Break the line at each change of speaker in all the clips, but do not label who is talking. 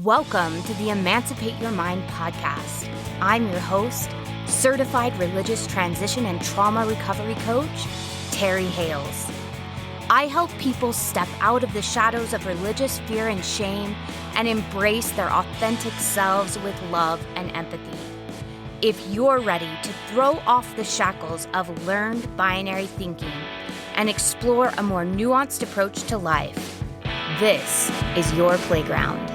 Welcome to the Emancipate Your Mind podcast. I'm your host, certified religious transition and trauma recovery coach, Terry Hales. I help people step out of the shadows of religious fear and shame and embrace their authentic selves with love and empathy. If you're ready to throw off the shackles of learned binary thinking and explore a more nuanced approach to life, this is your playground.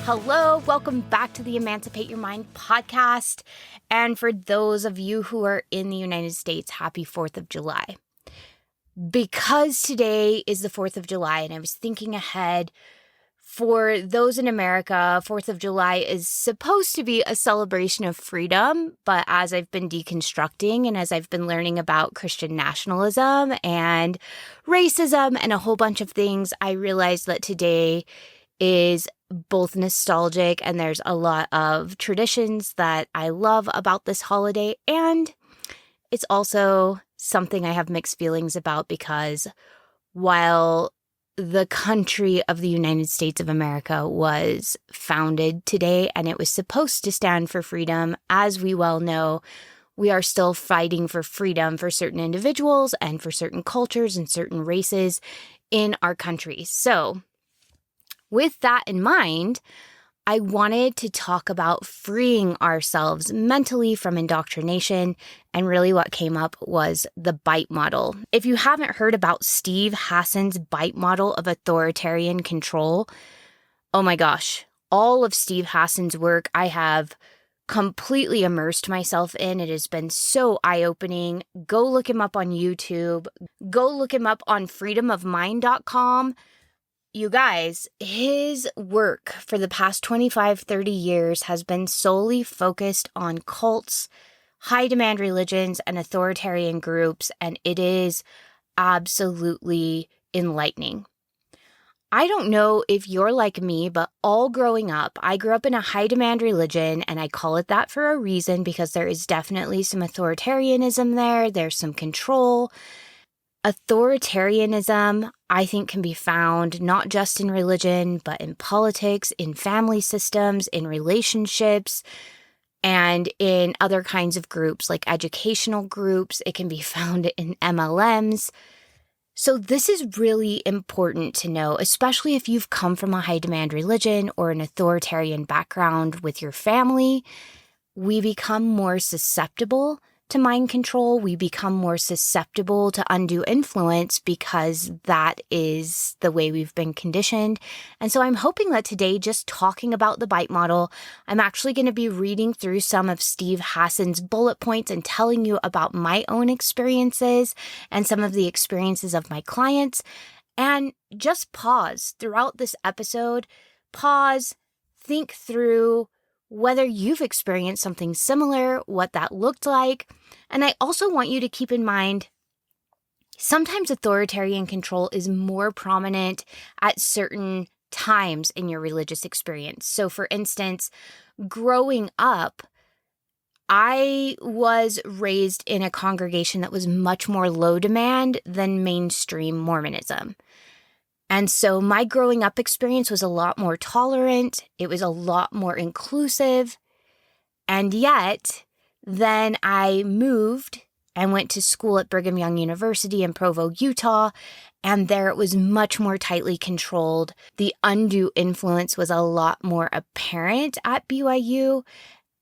Hello, welcome back to the Emancipate Your Mind podcast. And for those of you who are in the United States, happy 4th of July. Because today is the 4th of July, and I was thinking ahead, for those in America, 4th of July is supposed to be a celebration of freedom, but as I've been deconstructing and as I've been learning about Christian nationalism and racism and a whole bunch of things, I realized that today is both nostalgic and there's a lot of traditions that I love about this holiday, and it's also something I have mixed feelings about because while the country of the United States of America was founded today and it was supposed to stand for freedom, as we well know, we are still fighting for freedom for certain individuals and for certain cultures and certain races in our country. So with that in mind, I wanted to talk about freeing ourselves mentally from indoctrination, and really what came up was the Byte Model. If you haven't heard about Steve Hassan's Byte Model of authoritarian control, oh my gosh, all of Steve Hassan's work I have completely immersed myself in. It has been so eye-opening. Go look him up on YouTube. Go look him up on freedomofmind.com. You guys, his work for the past 25, 30 years has been solely focused on cults, high-demand religions, and authoritarian groups, and it is absolutely enlightening. I don't know if you're like me, but all growing up, I grew up in a high-demand religion, and I call it that for a reason because there is definitely some authoritarianism there. There's some control. Authoritarianism, I think, can be found not just in religion, but in politics, in family systems, in relationships, and in other kinds of groups like educational groups. It can be found in MLMs. So this is really important to know, especially if you've come from a high-demand religion or an authoritarian background with your family. We become more susceptible to mind control. We become more susceptible to undue influence because that is the way we've been conditioned. And so I'm hoping that today, just talking about the Byte Model, I'm actually going to be reading through some of Steve Hassan's bullet points and telling you about my own experiences and some of the experiences of my clients. And just pause throughout this episode, pause, think through whether you've experienced something similar, what that looked like. And I also want you to keep in mind, sometimes authoritarian control is more prominent at certain times in your religious experience. So for instance, growing up, I was raised in a congregation that was much more low demand than mainstream Mormonism. And so my growing up experience was a lot more tolerant. It was a lot more inclusive. And yet, then I moved and went to school at Brigham Young University in Provo, Utah, and there it was much more tightly controlled. The undue influence was a lot more apparent at BYU.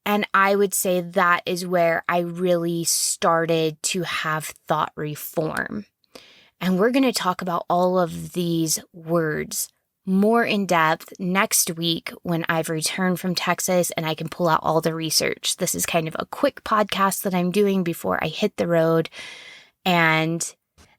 And I would say that is where I really started to have thought reform. And we're going to talk about all of these words more in depth next week when I've returned from Texas and I can pull out all the research. This is kind of a quick podcast that I'm doing before I hit the road. And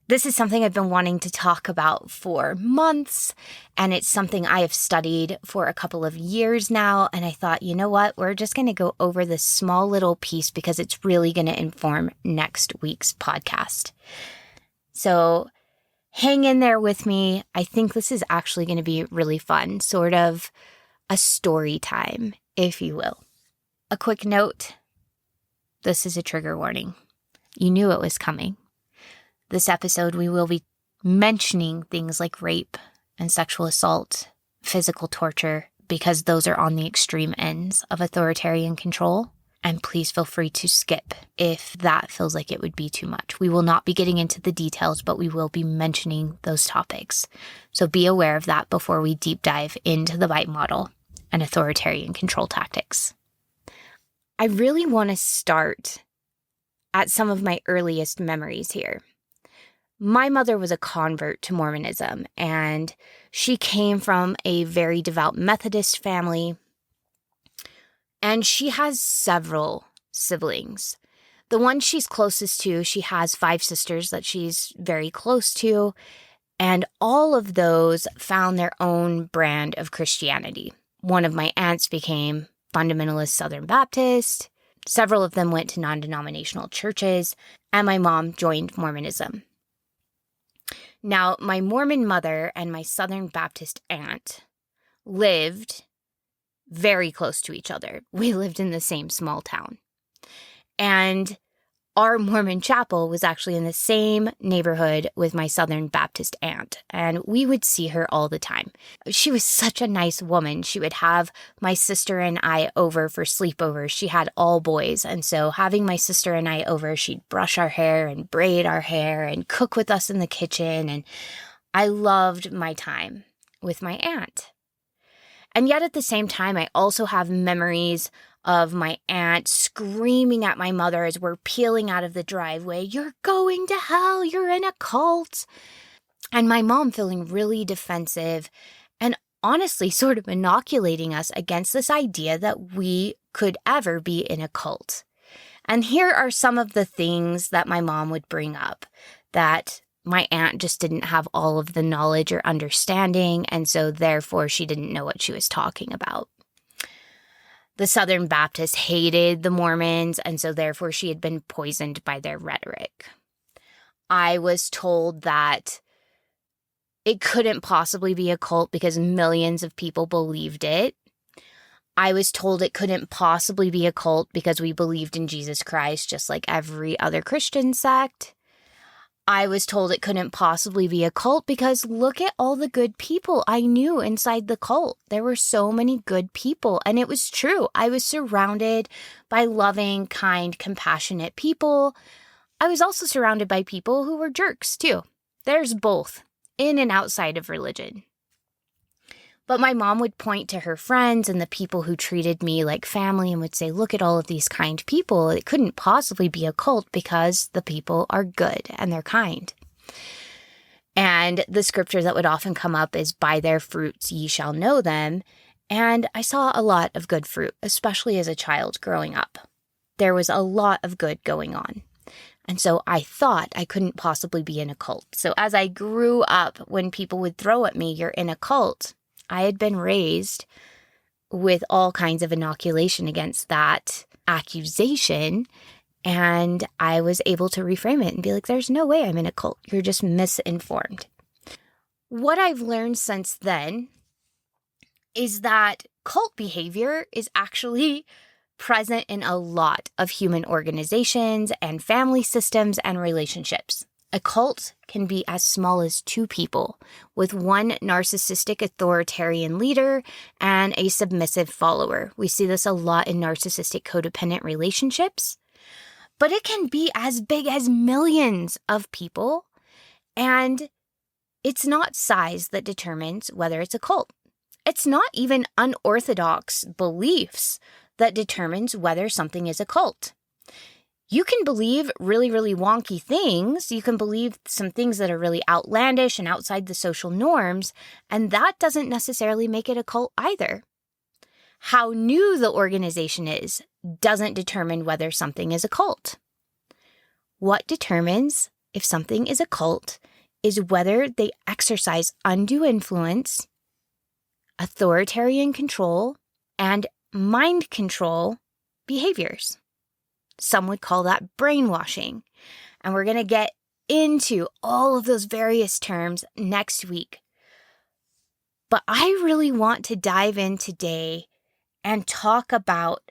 this is something I've been wanting to talk about for months. And it's something I have studied for a couple of years now. And I thought, you know what? We're just going to go over this small little piece because it's really going to inform next week's podcast. So hang in there with me. I think this is actually going to be really fun, sort of a story time, if you will. A quick note, this is a trigger warning. You knew it was coming. This episode, we will be mentioning things like rape and sexual assault, physical torture, because those are on the extreme ends of authoritarian control. And please feel free to skip if that feels like it would be too much. We will not be getting into the details, but we will be mentioning those topics. So be aware of that before we deep dive into the Byte Model and authoritarian control tactics. I really want to start at some of my earliest memories here. My mother was a convert to Mormonism, and she came from a very devout Methodist family, and she has several siblings. The one she's closest to, she has 5 sisters that she's very close to, and all of those found their own brand of Christianity. One of my aunts became fundamentalist Southern Baptist. Several of them went to non-denominational churches, and my mom joined Mormonism. Now, my Mormon mother and my Southern Baptist aunt lived very close to each other. We lived in the same small town. And our Mormon chapel was actually in the same neighborhood with my Southern Baptist aunt, and we would see her all the time. She was such a nice woman. She would have my sister and I over for sleepovers. She had all boys, and so having my sister and I over, she'd brush our hair and braid our hair and cook with us in the kitchen, and I loved my time with my aunt. And yet at the same time, I also have memories of my aunt screaming at my mother as we're peeling out of the driveway, "You're going to hell, you're in a cult." And my mom feeling really defensive and honestly sort of inoculating us against this idea that we could ever be in a cult. And here are some of the things that my mom would bring up that my aunt just didn't have all of the knowledge or understanding, and so therefore she didn't know what she was talking about. The Southern Baptists hated the Mormons, and so therefore she had been poisoned by their rhetoric. I was told that it couldn't possibly be a cult because millions of people believed it. I was told it couldn't possibly be a cult because we believed in Jesus Christ just like every other Christian sect. I was told it couldn't possibly be a cult because look at all the good people I knew inside the cult. There were so many good people, and it was true. I was surrounded by loving, kind, compassionate people. I was also surrounded by people who were jerks, too. There's both, in and outside of religion. But my mom would point to her friends and the people who treated me like family and would say, look at all of these kind people. It couldn't possibly be a cult because the people are good and they're kind. And the scripture that would often come up is, by their fruits ye shall know them. And I saw a lot of good fruit, especially as a child growing up. There was a lot of good going on. And so I thought I couldn't possibly be in a cult. So as I grew up, when people would throw at me, you're in a cult, I had been raised with all kinds of inoculation against that accusation, and I was able to reframe it and be like, there's no way I'm in a cult. You're just misinformed. What I've learned since then is that cult behavior is actually present in a lot of human organizations and family systems and relationships. A cult can be as small as 2 people with one narcissistic authoritarian leader and a submissive follower. We see this a lot in narcissistic codependent relationships, but it can be as big as millions of people, and it's not size that determines whether it's a cult. It's not even unorthodox beliefs that determines whether something is a cult. You can believe really, really wonky things. You can believe some things that are really outlandish and outside the social norms, and that doesn't necessarily make it a cult either. How new the organization is doesn't determine whether something is a cult. What determines if something is a cult is whether they exercise undue influence, authoritarian control, and mind control behaviors. Some would call that brainwashing. And we're going to get into all of those various terms next week. But I really want to dive in today and talk about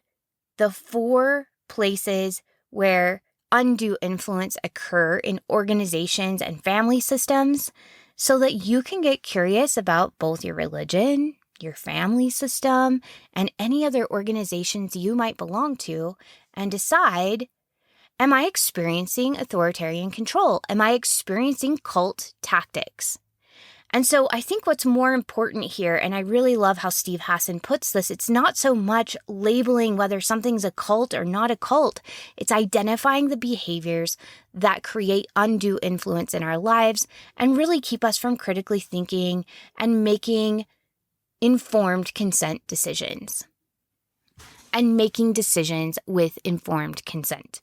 the 4 places where undue influence occur in organizations and family systems so that you can get curious about both your religion, your family system, and any other organizations you might belong to and decide, am I experiencing authoritarian control? Am I experiencing cult tactics? And so I think what's more important here, and I really love how Steve Hassan puts this, it's not so much labeling whether something's a cult or not a cult. It's identifying the behaviors that create undue influence in our lives and really keep us from critically thinking and making informed consent decisions. And making decisions with informed consent.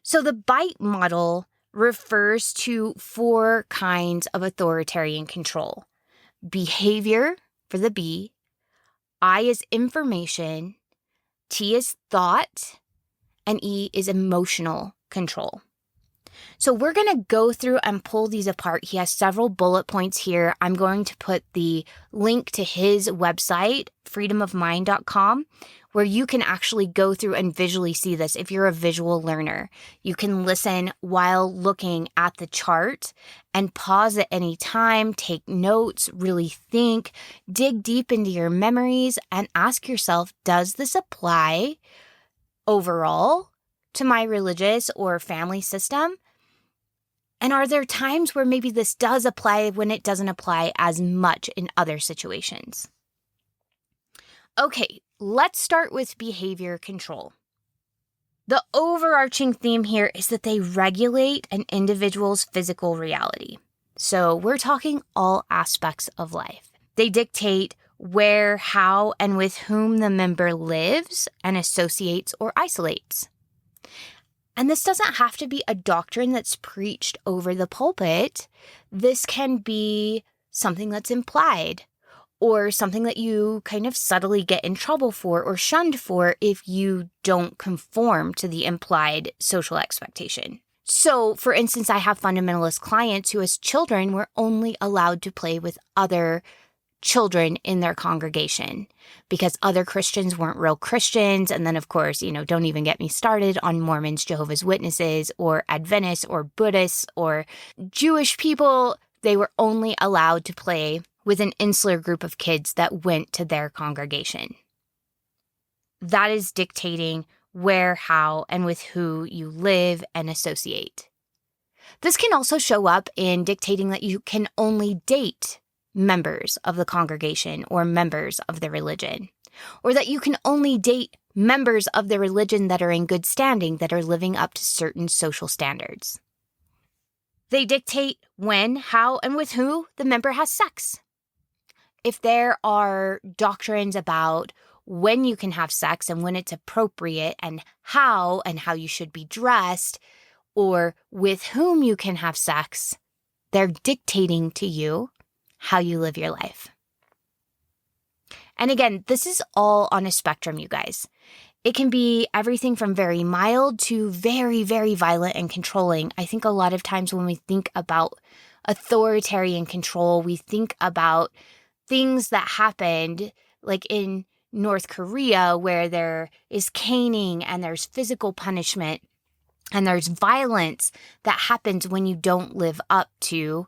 So the Byte Model refers to 4 kinds of authoritarian control. Behavior for the B, I is information, T is thought, and E is emotional control. So we're going to go through and pull these apart. He has several bullet points here. I'm going to put the link to his website, freedomofmind.com, where you can actually go through and visually see this. If you're a visual learner, you can listen while looking at the chart and pause at any time, take notes, really think, dig deep into your memories, and ask yourself, does this apply overall to my religious or family system? And are there times where maybe this does apply when it doesn't apply as much in other situations? Okay, let's start with behavior control. The overarching theme here is that they regulate an individual's physical reality. So we're talking all aspects of life. They dictate where, how, and with whom the member lives and associates or isolates. And this doesn't have to be a doctrine that's preached over the pulpit. This can be something that's implied or something that you kind of subtly get in trouble for or shunned for if you don't conform to the implied social expectation. So, for instance, I have fundamentalist clients who as children were only allowed to play with other children in their congregation because other Christians weren't real Christians. And then, of course, don't even get me started on Mormons, Jehovah's Witnesses, or Adventists, or Buddhists, or Jewish people. They were only allowed to play with an insular group of kids that went to their congregation. That is dictating where, how, and with who you live and associate. This can also show up in dictating that you can only date members of the congregation or members of the religion, or that you can only date members of the religion that are in good standing, that are living up to certain social standards. They dictate when, how, and with who the member has sex. If there are doctrines about when you can have sex and when it's appropriate and how you should be dressed, or with whom you can have sex, they're dictating to you how you live your life. And again, this is all on a spectrum, you guys. It can be everything from very mild to very, very violent and controlling. I think a lot of times when we think about authoritarian control, we think about things that happened like in North Korea where there is caning and there's physical punishment and there's violence that happens when you don't live up to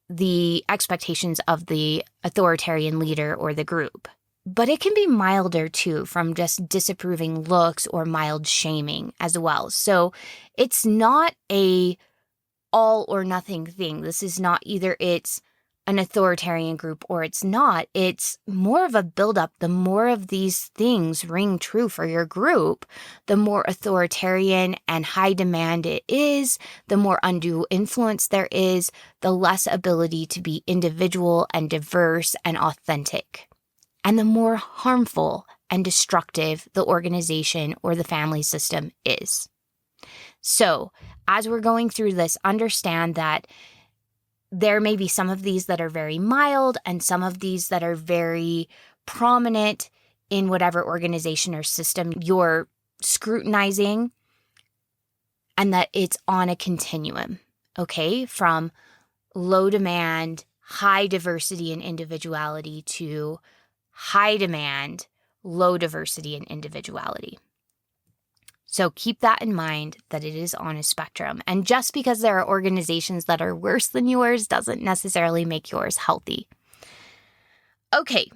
the expectations of the authoritarian leader or the group. But it can be milder too, from just disapproving looks or mild shaming as well. So it's not a all or nothing thing. This is not either it's an authoritarian group or it's not. It's more of a buildup. The more of these things ring true for your group, the more authoritarian and high demand it is, the more undue influence there is, the less ability to be individual and diverse and authentic, and the more harmful and destructive the organization or the family system is. So, as we're going through this, understand that there may be some of these that are very mild and some of these that are very prominent in whatever organization or system you're scrutinizing, and that it's on a continuum, okay? From low demand, high diversity and individuality to high demand, low diversity and individuality. So keep that in mind, that it is on a spectrum. And just because there are organizations that are worse than yours doesn't necessarily make yours healthy. Okay.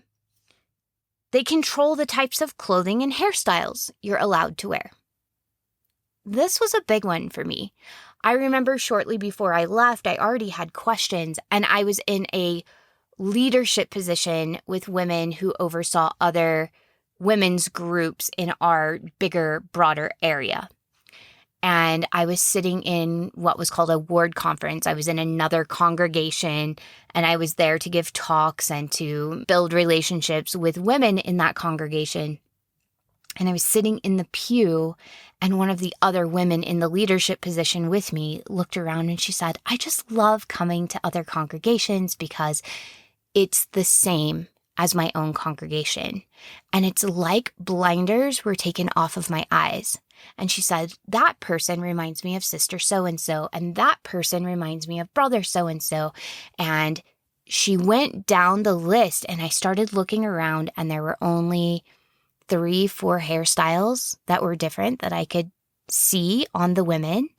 They control the types of clothing and hairstyles you're allowed to wear. This was a big one for me. I remember shortly before I left, I already had questions, and I was in a leadership position with women who oversaw other women's groups in our bigger, broader area. And I was sitting in what was called a ward conference. I was in another congregation, and I was there to give talks and to build relationships with women in that congregation. And I was sitting in the pew, and one of the other women in the leadership position with me looked around and she said, "I just love coming to other congregations because it's the same as my own congregation. And it's like blinders were taken off of my eyes." And she said, "That person reminds me of sister so-and-so, and that person reminds me of brother so-and-so." And she went down the list, and I started looking around, and there were only 3-4 hairstyles that were different that I could see on the women.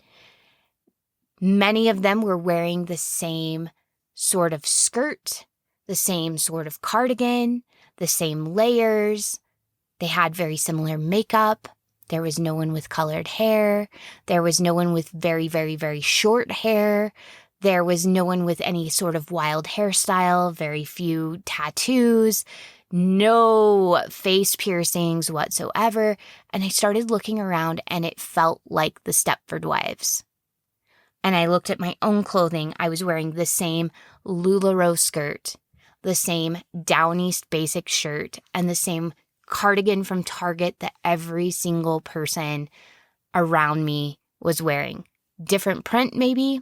Many of them were wearing the same sort of skirt, the same sort of cardigan, the same layers. They had very similar makeup. There was no one with colored hair. There was no one with very, very, very short hair. There was no one with any sort of wild hairstyle, very few tattoos, no face piercings whatsoever. And I started looking around, and it felt like the Stepford Wives. And I looked at my own clothing. I was wearing the same LuLaRoe skirt, the same Down East basic shirt, and the same cardigan from Target that every single person around me was wearing. Different print, maybe.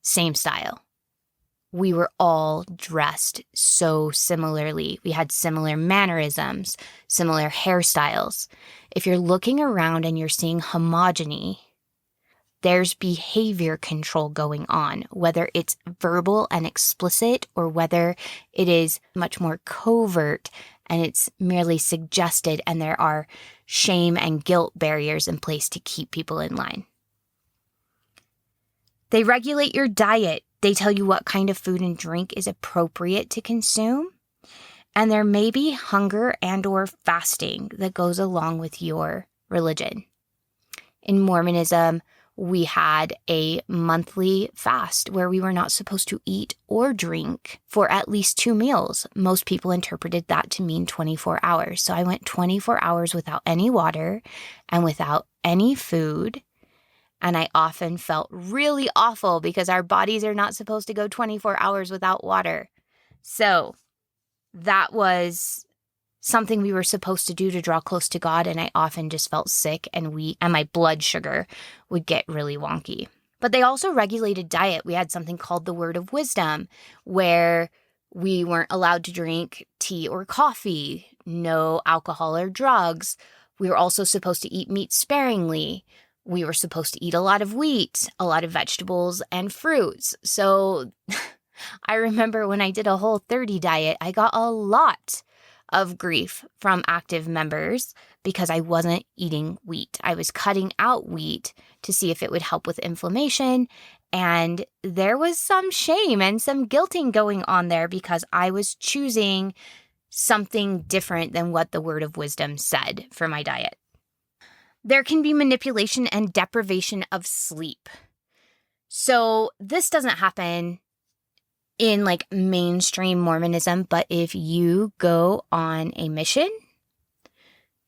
Same style. We were all dressed so similarly. We had similar mannerisms, similar hairstyles. If you're looking around and you're seeing homogeny, there's behavior control going on, whether it's verbal and explicit or whether it is much more covert and it's merely suggested, and there are shame and guilt barriers in place to keep people in line. They regulate your diet. They tell you what kind of food and drink is appropriate to consume. And there may be hunger and or fasting that goes along with your religion. In Mormonism, we had a monthly fast where we were not supposed to eat or drink for at least 2 meals. Most people interpreted that to mean 24 hours. So I went 24 hours without any water and without any food. And I often felt really awful because our bodies are not supposed to go 24 hours without water. So that was something we were supposed to do to draw close to God, and I often just felt sick and weak, and my blood sugar would get really wonky. But they also regulated diet. We had something called the Word of Wisdom, where we weren't allowed to drink tea or coffee, no alcohol or drugs. We were also supposed to eat meat sparingly. We were supposed to eat a lot of wheat, a lot of vegetables, and fruits. So I remember when I did a Whole30 diet, I got a lot of grief from active members because I wasn't eating wheat. I was cutting out wheat to see if it would help with inflammation. And there was some shame and some guilting going on there because I was choosing something different than what the Word of Wisdom said for my diet. There can be manipulation and deprivation of sleep. So this doesn't happen in like mainstream Mormonism, but if you go on a mission,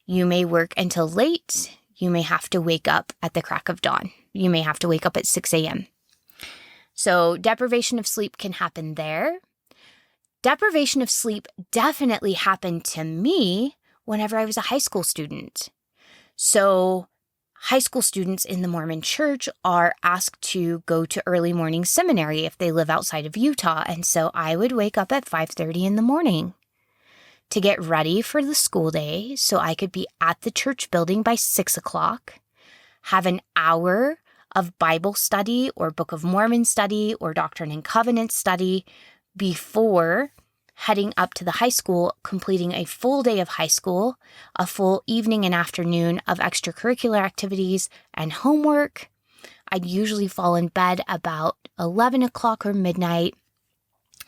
you may work until late. You may have to wake up at the crack of dawn. You may have to wake up at 6 a.m. So deprivation of sleep can happen there. Deprivation of sleep definitely happened to me whenever I was a high school student. So high school students in the Mormon church are asked to go to early morning seminary if they live outside of Utah. And so I would wake up at 5:30 in the morning to get ready for the school day so I could be at the church building by 6 o'clock, have an hour of Bible study or Book of Mormon study or Doctrine and Covenants study before heading up to the high school, completing a full day of high school, a full evening and afternoon of extracurricular activities and homework. I'd usually fall in bed about 11 o'clock or midnight,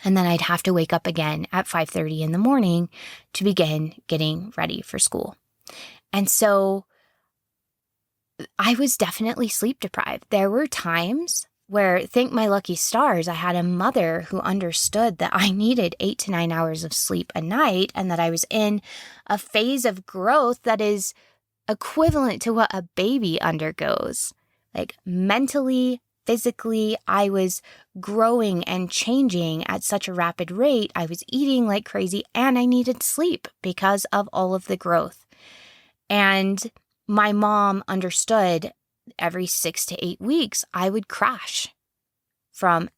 and then I'd have to wake up again at 5:30 in the morning to begin getting ready for school. And so I was definitely sleep deprived. There were times where, thank my lucky stars, I had a mother who understood that I needed 8 to 9 hours of sleep a night and that I was in a phase of growth that is equivalent to what a baby undergoes. Like mentally, physically, I was growing and changing at such a rapid rate. I was eating like crazy and I needed sleep because of all of the growth. And my mom understood every 6 to 8 weeks, I would crash from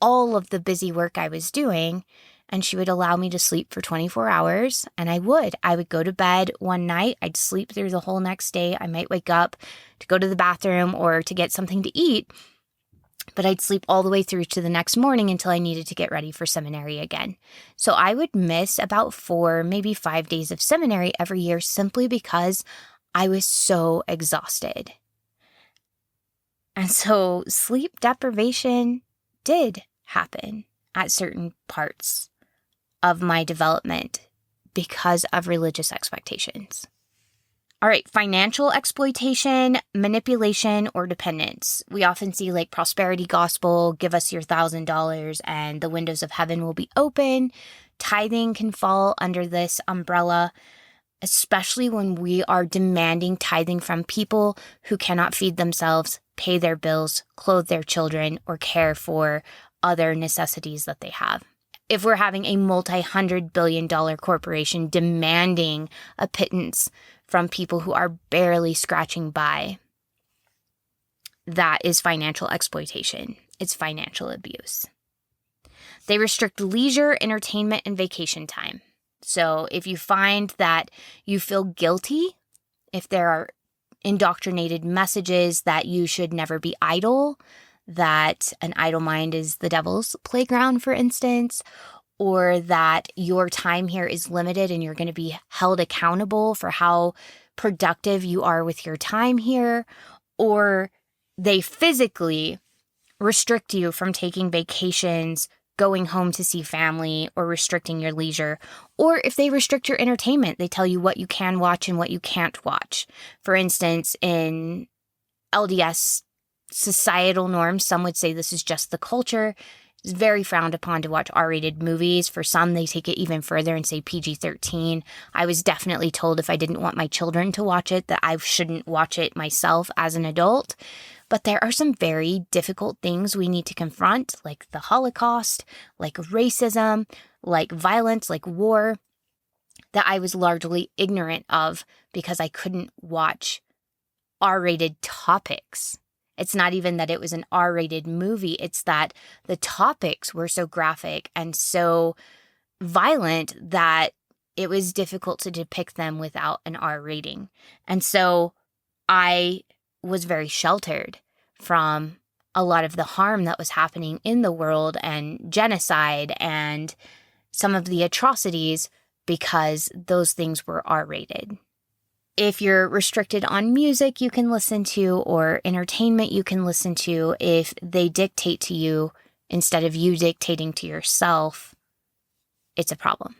all of the busy work I was doing, and she would allow me to sleep for 24 hours, and I would go to bed one night, I'd sleep through the whole next day, I might wake up to go to the bathroom or to get something to eat, but I'd sleep all the way through to the next morning until I needed to get ready for seminary again. So I would miss about 4, maybe 5 days of seminary every year simply because I was so exhausted. And so sleep deprivation did happen at certain parts of my development because of religious expectations. All right, financial exploitation, manipulation, or dependence. We often see like prosperity gospel, give us your $1,000 and the windows of heaven will be open. Tithing can fall under this umbrella, especially when we are demanding tithing from people who cannot feed themselves, pay their bills, clothe their children, or care for other necessities that they have. If we're having a multi-$100 billion corporation demanding a pittance from people who are barely scratching by, that is financial exploitation. It's financial abuse. They restrict leisure, entertainment, and vacation time. So if you find that you feel guilty, if there are indoctrinated messages that you should never be idle, that an idle mind is the devil's playground, for instance, or that your time here is limited and you're going to be held accountable for how productive you are with your time here, or they physically restrict you from taking vacations, going home to see family, or restricting your leisure. Or if they restrict your entertainment, they tell you what you can watch and what you can't watch. For instance, in LDS societal norms, some would say this is just the culture. It's very frowned upon to watch R-rated movies. For some, they take it even further and say PG-13. I was definitely told if I didn't want my children to watch it, that I shouldn't watch it myself as an adult. But there are some very difficult things we need to confront, like the Holocaust, like racism, like violence, like war, that I was largely ignorant of because I couldn't watch R-rated topics. It's not even that it was an R-rated movie. It's that the topics were so graphic and so violent that it was difficult to depict them without an R rating. And so I was very sheltered from a lot of the harm that was happening in the world and genocide and some of the atrocities because those things were R-rated. If you're restricted on music you can listen to or entertainment you can listen to, if they dictate to you instead of you dictating to yourself, it's a problem.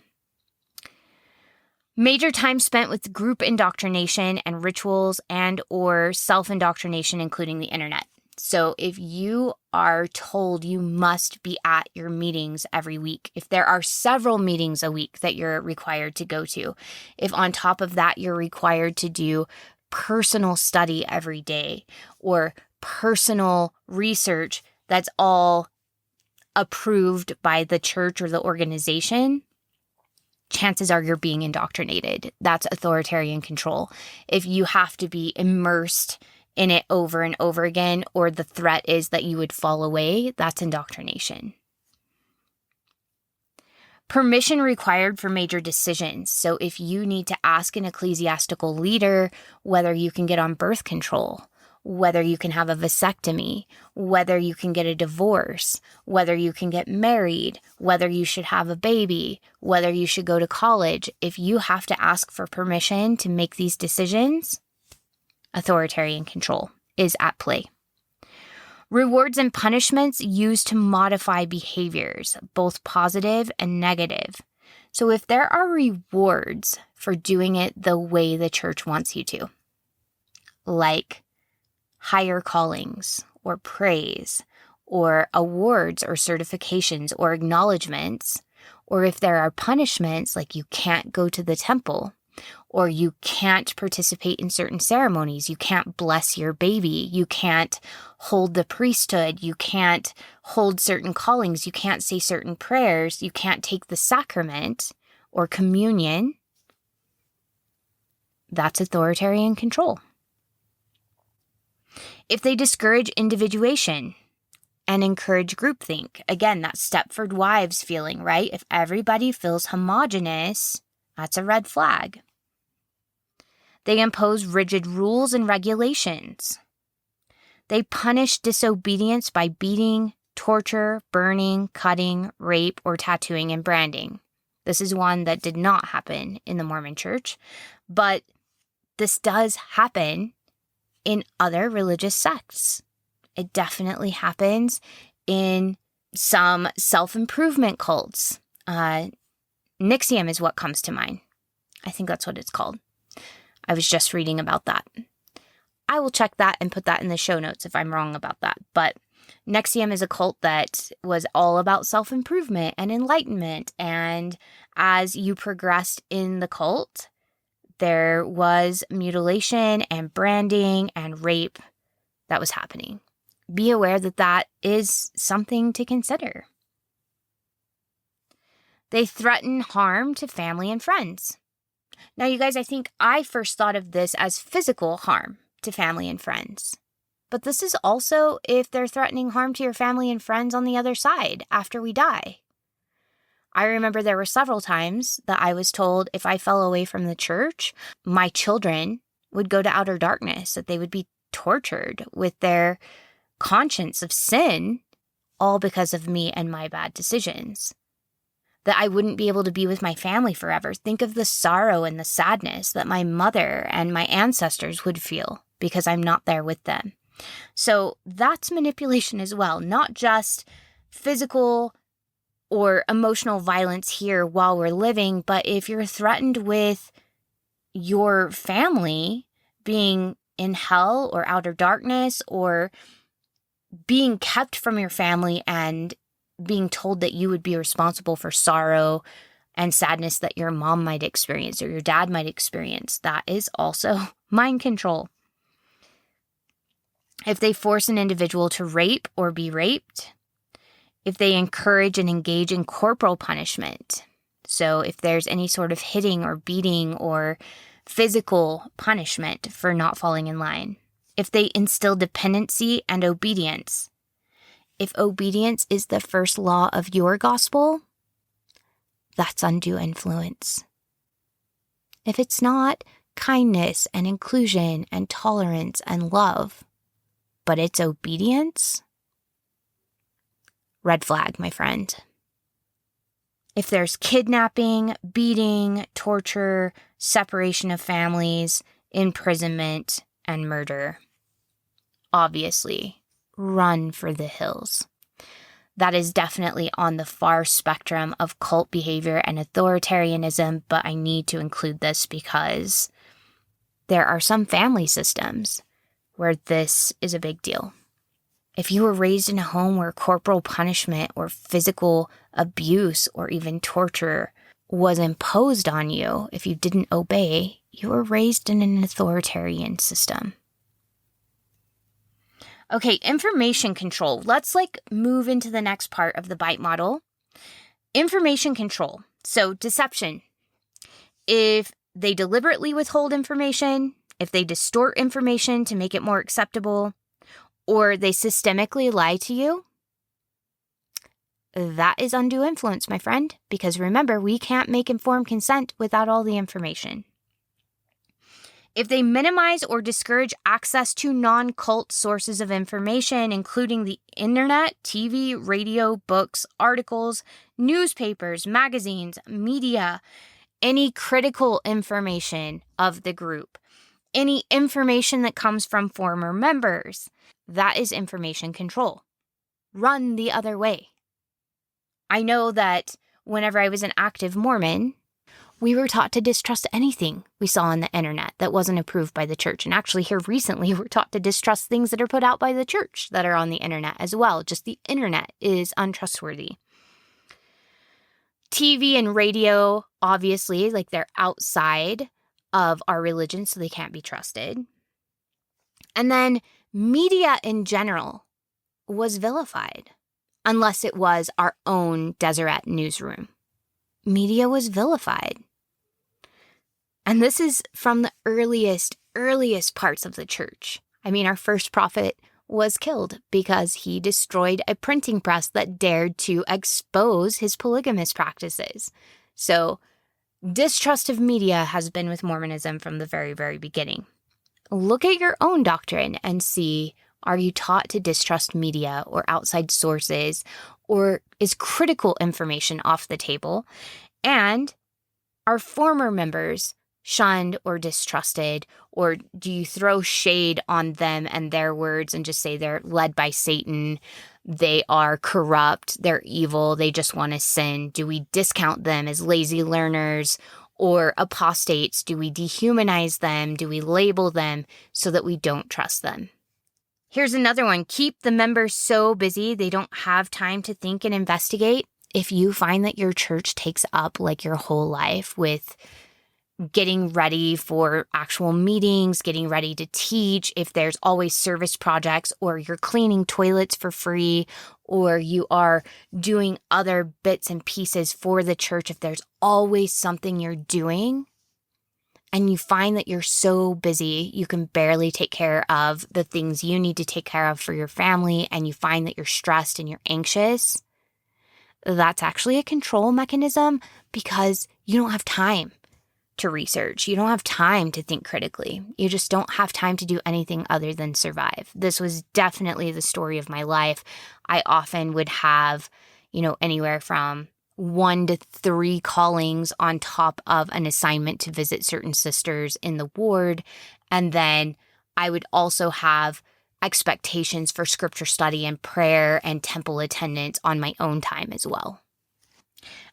Major time spent with group indoctrination and rituals and or self-indoctrination, including the internet. So if you are told you must be at your meetings every week, if there are several meetings a week that you're required to go to, if on top of that you're required to do personal study every day or personal research that's all approved by the church or the organization, chances are you're being indoctrinated. That's authoritarian control. If you have to be immersed in it over and over again, or the threat is that you would fall away, that's indoctrination. Permission required for major decisions. So if you need to ask an ecclesiastical leader whether you can get on birth control, whether you can have a vasectomy, whether you can get a divorce, whether you can get married, whether you should have a baby, whether you should go to college. If you have to ask for permission to make these decisions, authoritarian control is at play. Rewards and punishments used to modify behaviors, both positive and negative. So if there are rewards for doing it the way the church wants you to, like higher callings or praise or awards or certifications or acknowledgments, or if there are punishments like you can't go to the temple or you can't participate in certain ceremonies, you can't bless your baby, you can't hold the priesthood, you can't hold certain callings, you can't say certain prayers, you can't take the sacrament or communion, that's authoritarian control. If they discourage individuation and encourage groupthink, again, that Stepford Wives feeling, right? If everybody feels homogenous, that's a red flag. They impose rigid rules and regulations. They punish disobedience by beating, torture, burning, cutting, rape, or tattooing and branding. This is one that did not happen in the Mormon Church, but this does happen in other religious sects. It definitely happens in some self-improvement cults. NXIVM is what comes to mind. I think that's what it's called. I was just reading about that. I will check that and put that in the show notes if I'm wrong about that. But NXIVM is a cult that was all about self-improvement and enlightenment. And as you progressed in the cult, there was mutilation and branding and rape that was happening. Be aware that that is something to consider. They threaten harm to family and friends. Now, you guys, I think I first thought of this as physical harm to family and friends. But this is also if they're threatening harm to your family and friends on the other side after we die. I remember there were several times that I was told if I fell away from the church, my children would go to outer darkness, that they would be tortured with their conscience of sin, all because of me and my bad decisions. That I wouldn't be able to be with my family forever. Think of the sorrow and the sadness that my mother and my ancestors would feel because I'm not there with them. So that's manipulation as well, not just physical or emotional violence here while we're living, but if you're threatened with your family being in hell or outer darkness or being kept from your family and being told that you would be responsible for sorrow and sadness that your mom might experience or your dad might experience, that is also mind control. If they force an individual to rape or be raped, if they encourage and engage in corporal punishment, so if there's any sort of hitting or beating or physical punishment for not falling in line, if they instill dependency and obedience, if obedience is the first law of your gospel, that's undue influence. If it's not kindness and inclusion and tolerance and love, but it's obedience, red flag, my friend. If there's kidnapping, beating, torture, separation of families, imprisonment, and murder, obviously, run for the hills. That is definitely on the far spectrum of cult behavior and authoritarianism, but I need to include this because there are some family systems where this is a big deal. If you were raised in a home where corporal punishment or physical abuse or even torture was imposed on you, if you didn't obey, you were raised in an authoritarian system. Okay, information control. Let's move into the next part of the Byte model. Information control. So deception. If they deliberately withhold information, if they distort information to make it more acceptable, or they systemically lie to you, that is undue influence, my friend, because remember, we can't make informed consent without all the information. If they minimize or discourage access to non-cult sources of information, including the internet, TV, radio, books, articles, newspapers, magazines, media, any critical information of the group, any information that comes from former members, that is information control. Run the other way. I know that whenever I was an active Mormon, we were taught to distrust anything we saw on the internet that wasn't approved by the church. And actually here recently, we're taught to distrust things that are put out by the church that are on the internet as well. Just the internet is untrustworthy. TV and radio, obviously, like they're outside of our religion, so they can't be trusted. And then media in general was vilified, unless it was our own Deseret newsroom. Media was vilified. And this is from the earliest parts of the church. I mean, our first prophet was killed because he destroyed a printing press that dared to expose his polygamous practices. So distrust of media has been with Mormonism from the very, very beginning. Look at your own doctrine and see, are you taught to distrust media or outside sources, or is critical information off the table? And are former members shunned or distrusted, or do you throw shade on them and their words and just say they're led by Satan, they are corrupt, they're evil, they just want to sin? Do we discount them as lazy learners or apostates? Do we dehumanize them? Do we label them so that we don't trust them? Here's another one. Keep the members so busy they don't have time to think and investigate. If you find that your church takes up like your whole life with getting ready for actual meetings, getting ready to teach, if there's always service projects, or you're cleaning toilets for free, or you are doing other bits and pieces for the church, if there's always something you're doing, and you find that you're so busy, you can barely take care of the things you need to take care of for your family, and you find that you're stressed and you're anxious, that's actually a control mechanism because you don't have time to research. You don't have time to think critically. You just don't have time to do anything other than survive. This was definitely the story of my life. I often would have, anywhere from 1 to 3 callings on top of an assignment to visit certain sisters in the ward. And then I would also have expectations for scripture study and prayer and temple attendance on my own time as well.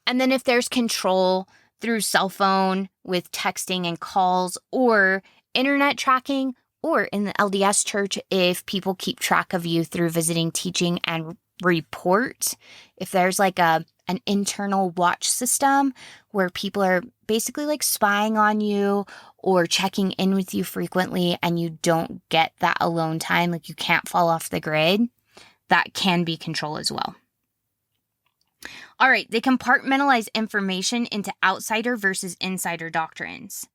And then if there's control through cell phone with texting and calls, or internet tracking, or in the LDS church, if people keep track of you through visiting, teaching, and report, if there's like an internal watch system where people are basically like spying on you or checking in with you frequently and you don't get that alone time, like you can't fall off the grid, that can be control as well. All right, they compartmentalize information into outsider versus insider doctrines.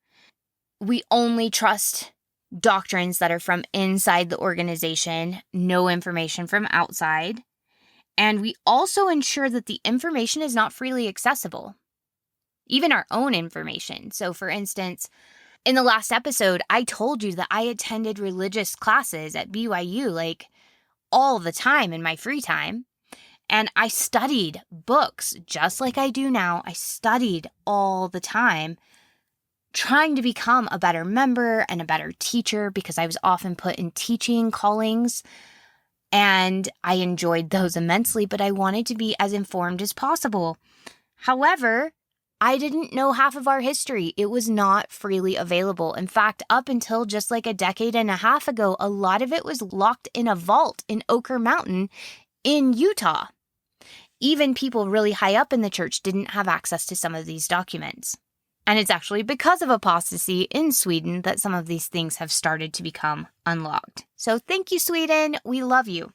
We only trust doctrines that are from inside the organization, no information from outside. And we also ensure that the information is not freely accessible, even our own information. So for instance, in the last episode, I told you that I attended religious classes at BYU like all the time in my free time. And I studied books just like I do now. I studied all the time, trying to become a better member and a better teacher because I was often put in teaching callings. And I enjoyed those immensely, but I wanted to be as informed as possible. However, I didn't know half of our history. It was not freely available. In fact, up until just like a decade and a half ago, a lot of it was locked in a vault in Oquirrh Mountain in Utah. Even people really high up in the church didn't have access to some of these documents. And it's actually because of apostasy in Sweden that some of these things have started to become unlocked. So thank you, Sweden. We love you.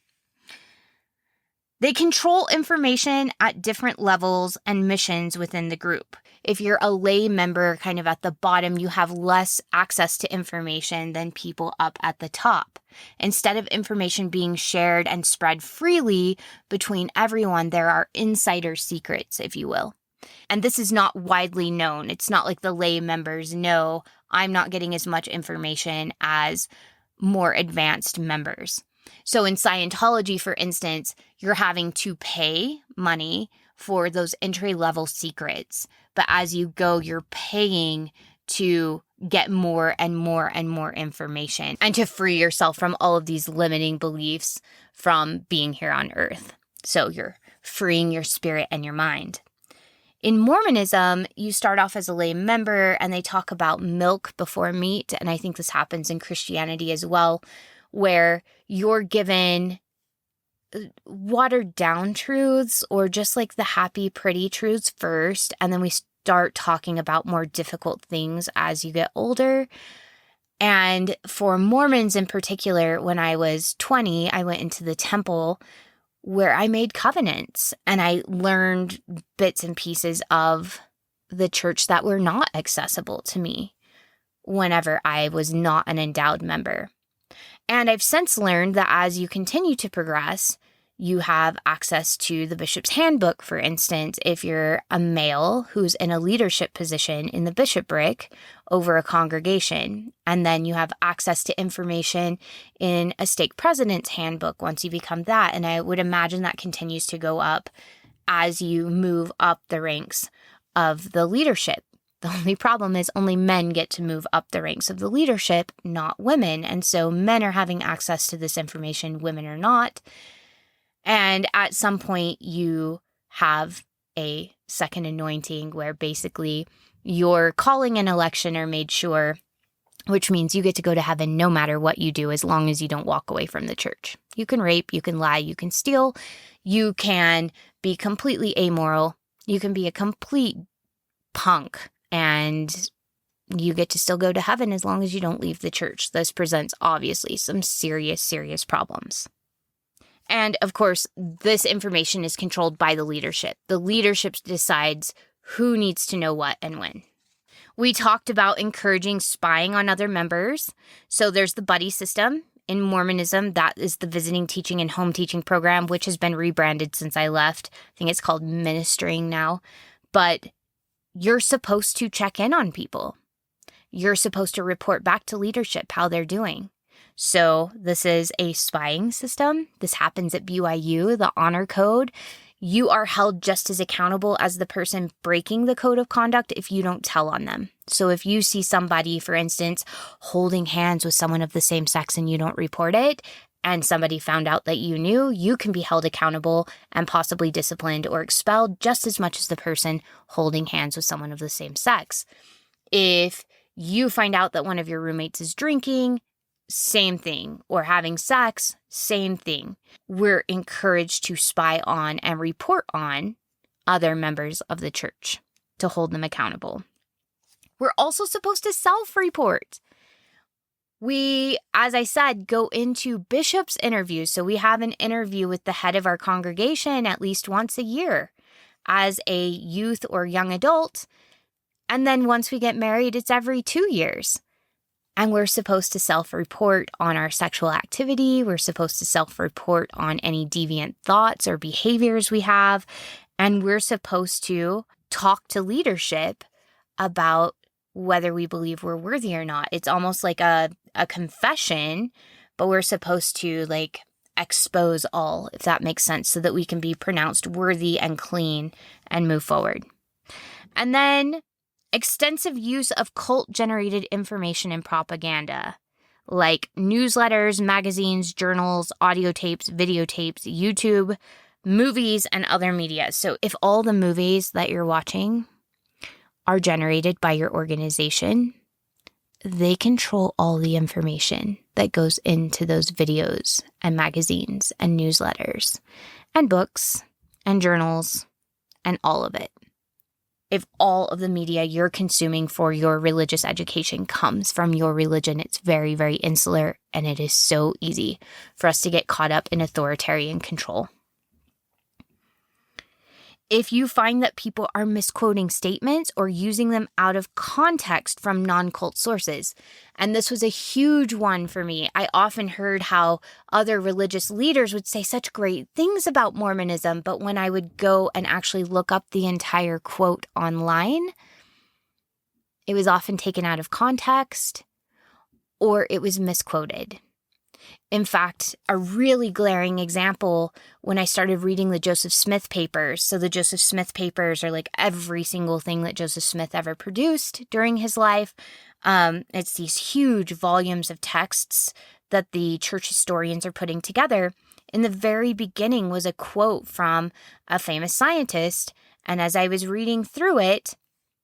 They control information at different levels and missions within the group. If you're a lay member kind of at the bottom, you have less access to information than people up at the top. Instead of information being shared and spread freely between everyone, there are insider secrets, if you will. And this is not widely known. It's not like the lay members know, I'm not getting as much information as more advanced members. So in Scientology, for instance, you're having to pay money for those entry-level secrets. But as you go, you're paying to get more and more and more information and to free yourself from all of these limiting beliefs from being here on earth. So you're freeing your spirit and your mind. In Mormonism, you start off as a lay member and they talk about milk before meat. And I think this happens in Christianity as well, where you're given watered down truths or just like the happy, pretty truths first. And then we start talking about more difficult things as you get older. And for Mormons in particular, when I was 20, I went into the temple where I made covenants and I learned bits and pieces of the church that were not accessible to me whenever I was not an endowed member. And I've since learned that as you continue to progress, you have access to the bishop's handbook, for instance, if you're a male who's in a leadership position in the bishopric over a congregation. And then you have access to information in a stake president's handbook once you become that. And I would imagine that continues to go up as you move up the ranks of the leadership. The only problem is only men get to move up the ranks of the leadership, not women. And so men are having access to this information, women are not. And at some point, you have a second anointing where basically your calling and election are made sure, which means you get to go to heaven no matter what you do, as long as you don't walk away from the church. You can rape, you can lie, you can steal, you can be completely amoral, you can be a complete punk, and you get to still go to heaven as long as you don't leave the church. This presents, obviously, some serious, serious problems. And of course, this information is controlled by the leadership. The leadership decides who needs to know what and when. We talked about encouraging spying on other members. So there's the buddy system. In Mormonism, that is the visiting, teaching, and home teaching program, which has been rebranded since I left. I think it's called ministering now. But you're supposed to check in on people. You're supposed to report back to leadership how they're doing. So this is a spying system. This happens at BYU, the honor code. You are held just as accountable as the person breaking the code of conduct if you don't tell on them. So if you see somebody, for instance, holding hands with someone of the same sex and you don't report it, and somebody found out that you knew, you can be held accountable and possibly disciplined or expelled just as much as the person holding hands with someone of the same sex. If you find out that one of your roommates is drinking, same thing, or having sex, same thing. We're encouraged to spy on and report on other members of the church to hold them accountable. We're also supposed to self-report. We, as I said, go into bishops' interviews. So we have an interview with the head of our congregation at least once a year as a youth or young adult. And then once we get married, it's every 2 years. And we're supposed to self-report on our sexual activity. We're supposed to self-report on any deviant thoughts or behaviors we have. And we're supposed to talk to leadership about whether we believe we're worthy or not. It's almost like a confession, but we're supposed to expose all, if that makes sense, so that we can be pronounced worthy and clean and move forward. And then extensive use of cult-generated information and propaganda, like newsletters, magazines, journals, audio tapes, videotapes, YouTube, movies, and other media. So if all the movies that you're watching are generated by your organization, they control all the information that goes into those videos and magazines and newsletters and books and journals and all of it. If all of the media you're consuming for your religious education comes from your religion, it's very, very insular, and it is so easy for us to get caught up in authoritarian control. If you find that people are misquoting statements or using them out of context from non-cult sources, and this was a huge one for me. I often heard how other religious leaders would say such great things about Mormonism, but when I would go and actually look up the entire quote online, it was often taken out of context, or it was misquoted. In fact, a really glaring example when I started reading the Joseph Smith papers. So the Joseph Smith papers are like every single thing that Joseph Smith ever produced during his life. It's these huge volumes of texts that the church historians are putting together. In the very beginning was a quote from a famous scientist. And as I was reading through it,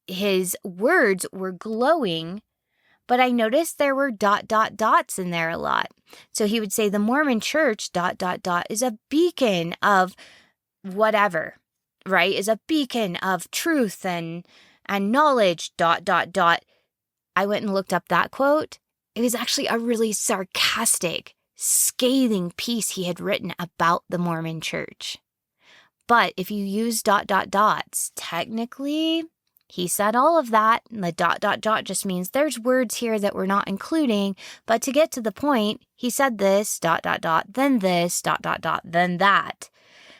his words were glowing, but I noticed there were ... dots in there a lot. So he would say the Mormon church ... is a beacon of whatever, right? Is a beacon of truth and knowledge ... I went and looked up that quote. It was actually a really sarcastic, scathing piece he had written about the Mormon church. But if you use ... dots, technically, he said all of that. And the ... just means there's words here that we're not including. But to get to the point, he said this ... then this ... then that.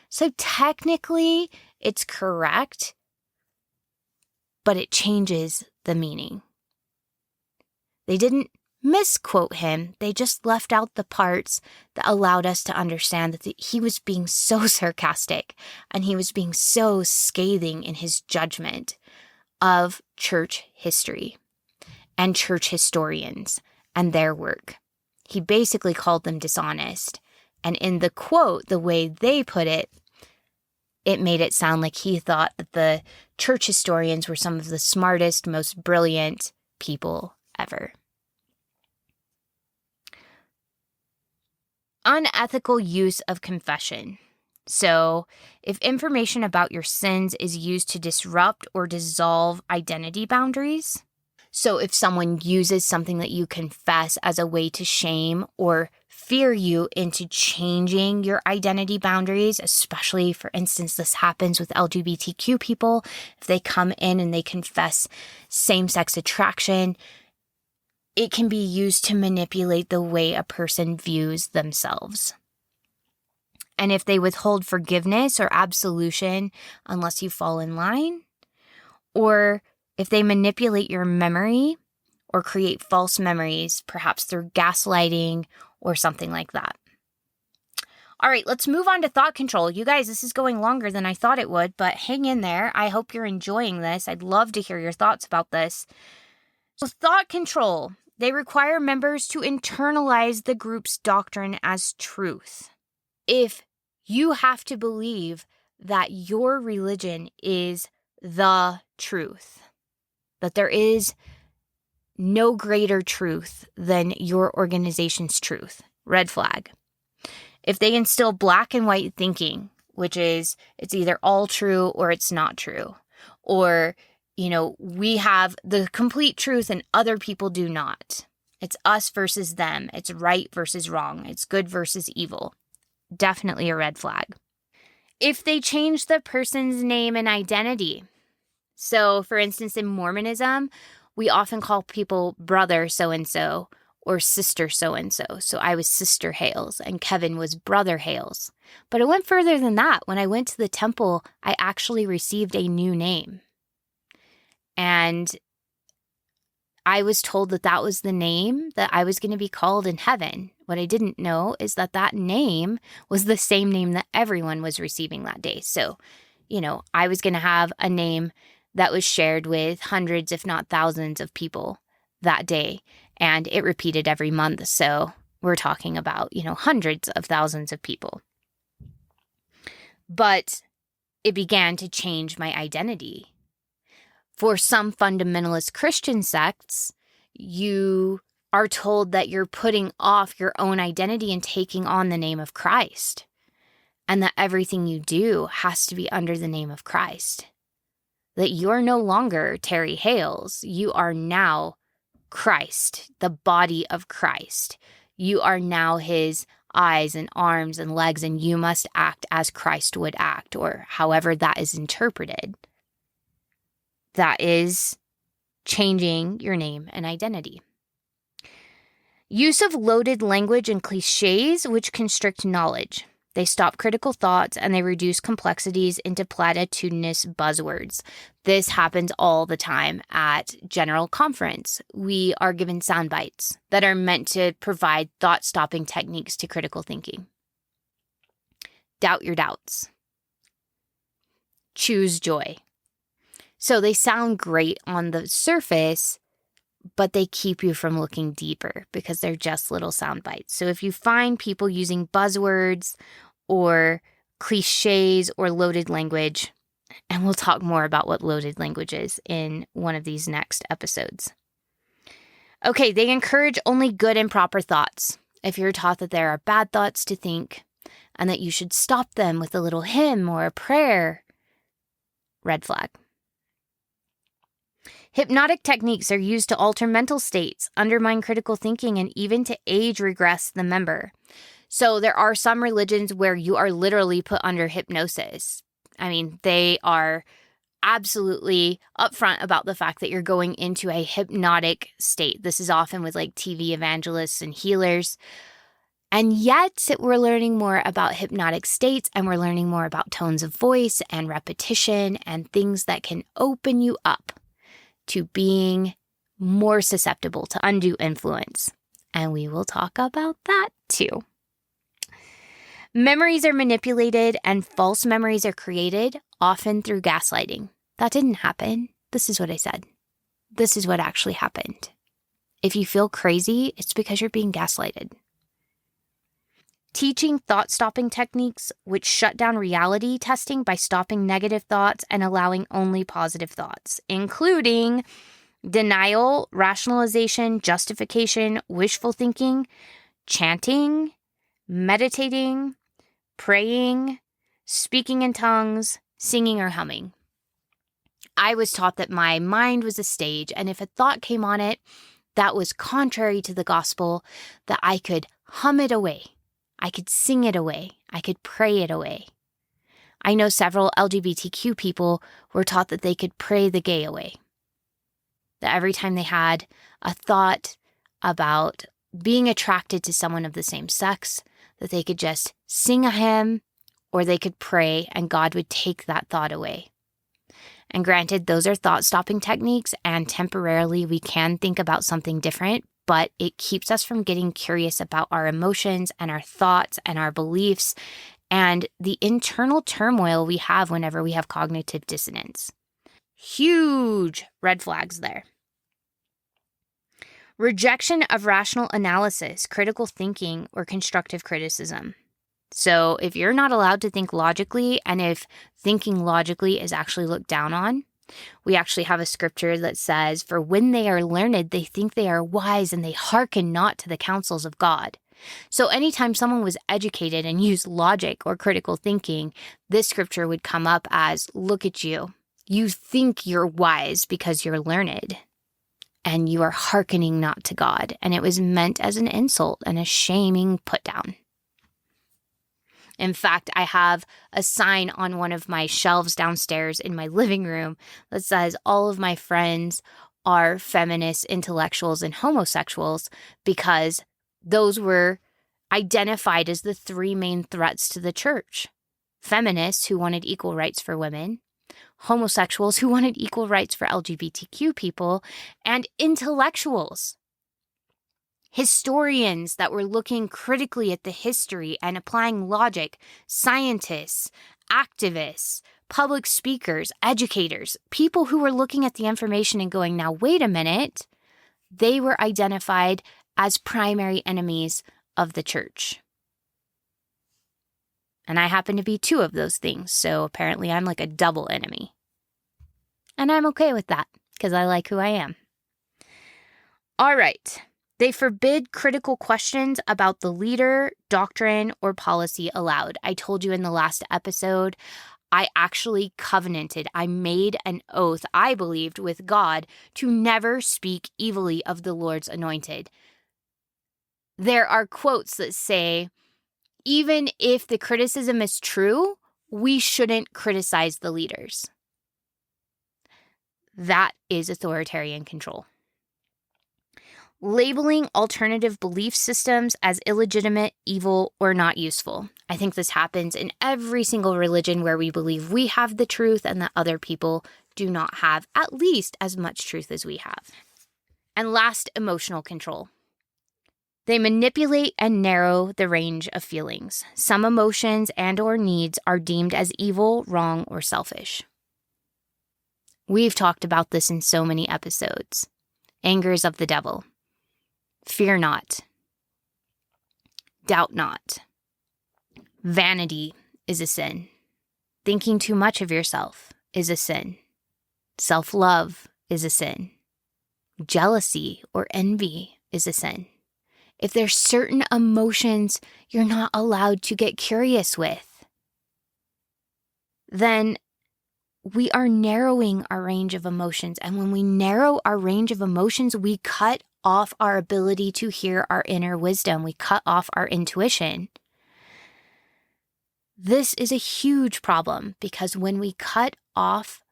So technically, it's correct, but it changes the meaning. They didn't misquote him. They just left out the parts that allowed us to understand that he was being so sarcastic and he was being so scathing in his judgment of church history and church historians and their work. He basically called them dishonest. And in the quote, the way they put it, it made it sound like he thought that the church historians were some of the smartest, most brilliant people ever. Unethical use of confession. So, if information about your sins is used to disrupt or dissolve identity boundaries, so if someone uses something that you confess as a way to shame or fear you into changing your identity boundaries, especially, for instance, this happens with LGBTQ people, if they come in and they confess same-sex attraction, it can be used to manipulate the way a person views themselves. And if they withhold forgiveness or absolution unless you fall in line, or if they manipulate your memory or create false memories, perhaps through gaslighting or something like that. All right, let's move on to thought control. You guys, this is going longer than I thought it would, but hang in there. I hope you're enjoying this. I'd love to hear your thoughts about this. So thought control. They require members to internalize the group's doctrine as truth. If you have to believe that your religion is the truth, that there is no greater truth than your organization's truth, red flag. If they instill black and white thinking, which is it's either all true or it's not true, or we have the complete truth and other people do not. It's us versus them. It's right versus wrong. It's good versus evil. Definitely a red flag. If they change the person's name and identity. So, for instance, in Mormonism, we often call people brother so-and-so or sister so-and-so. So I was Sister Hales and Kevin was Brother Hales. But it went further than that. When I went to the temple, I actually received a new name. And I was told that that was the name that I was going to be called in heaven. What I didn't know is that that name was the same name that everyone was receiving that day. So, I was going to have a name that was shared with hundreds, if not thousands of people that day. And it repeated every month. So we're talking about, hundreds of thousands of people. But it began to change my identity. For some fundamentalist Christian sects, you are told that you're putting off your own identity and taking on the name of Christ, and that everything you do has to be under the name of Christ. That you're no longer Terry Hales. You are now Christ, the body of Christ. You are now his eyes and arms and legs, and you must act as Christ would act, or however that is interpreted. That is changing your name and identity. Use of loaded language and cliches which constrict knowledge. They stop critical thoughts and they reduce complexities into platitudinous buzzwords. This happens all the time at General Conference. We are given sound bites that are meant to provide thought-stopping techniques to critical thinking. Doubt your doubts. Choose joy. So they sound great on the surface, but they keep you from looking deeper because they're just little sound bites. So if you find people using buzzwords or cliches or loaded language, and we'll talk more about what loaded language is in one of these next episodes. Okay, they encourage only good and proper thoughts. If you're taught that there are bad thoughts to think and that you should stop them with a little hymn or a prayer, red flag. Hypnotic techniques are used to alter mental states, undermine critical thinking, and even to age regress the member. So there are some religions where you are literally put under hypnosis. I mean, they are absolutely upfront about the fact that you're going into a hypnotic state. This is often with like TV evangelists and healers. And yet we're learning more about hypnotic states, and we're learning more about tones of voice and repetition and things that can open you up to being more susceptible to undue influence. And we will talk about that too. Memories are manipulated and false memories are created, often through gaslighting. That didn't happen. This is what I said. This is what actually happened. If you feel crazy, it's because you're being gaslighted. Teaching thought-stopping techniques which shut down reality testing by stopping negative thoughts and allowing only positive thoughts, including denial, rationalization, justification, wishful thinking, chanting, meditating, praying, speaking in tongues, singing or humming. I was taught that my mind was a stage, and if a thought came on it that was contrary to the gospel, that I could hum it away. I could sing it away. I could pray it away. I know several LGBTQ people were taught that they could pray the gay away. That every time they had a thought about being attracted to someone of the same sex, that they could just sing a hymn or they could pray and God would take that thought away. And granted, those are thought-stopping techniques, and temporarily we can think about something different, but it keeps us from getting curious about our emotions and our thoughts and our beliefs and the internal turmoil we have whenever we have cognitive dissonance. Huge red flags there. Rejection of rational analysis, critical thinking, or constructive criticism. So if you're not allowed to think logically, and if thinking logically is actually looked down on, we actually have a scripture that says, "For when they are learned, they think they are wise, and they hearken not to the counsels of God." So anytime someone was educated and used logic or critical thinking, this scripture would come up as, "Look at you. You think you're wise because you're learned, and you are hearkening not to God." And it was meant as an insult and a shaming put down. In fact, I have a sign on one of my shelves downstairs in my living room that says all of my friends are feminists, intellectuals, and homosexuals, because those were identified as the three main threats to the church. Feminists who wanted equal rights for women, homosexuals who wanted equal rights for LGBTQ people, and intellectuals. Historians that were looking critically at the history and applying logic, scientists, activists, public speakers, educators, people who were looking at the information and going, now, wait a minute, they were identified as primary enemies of the church. And I happen to be two of those things, so apparently I'm like a double enemy. And I'm okay with that, because I like who I am. All right. They forbid critical questions about the leader, doctrine, or policy allowed. I told you in the last episode, I actually covenanted. I made an oath, I believed, with God to never speak evilly of the Lord's anointed. There are quotes that say, even if the criticism is true, we shouldn't criticize the leaders. That is authoritarian control. Labeling alternative belief systems as illegitimate, evil, or not useful. I think this happens in every single religion where we believe we have the truth and that other people do not have at least as much truth as we have. And last, emotional control. They manipulate and narrow the range of feelings. Some emotions and/or needs are deemed as evil, wrong, or selfish. We've talked about this in so many episodes. Anger is of the devil. Fear not. Doubt not. Vanity is a sin. Thinking too much of yourself is a sin. Self-love is a sin. Jealousy or envy is a sin. If there's certain emotions you're not allowed to get curious with, then we are narrowing our range of emotions. And when we narrow our range of emotions, we cut off our ability to hear our inner wisdom. We cut off our intuition. This is a huge problem because when we cut off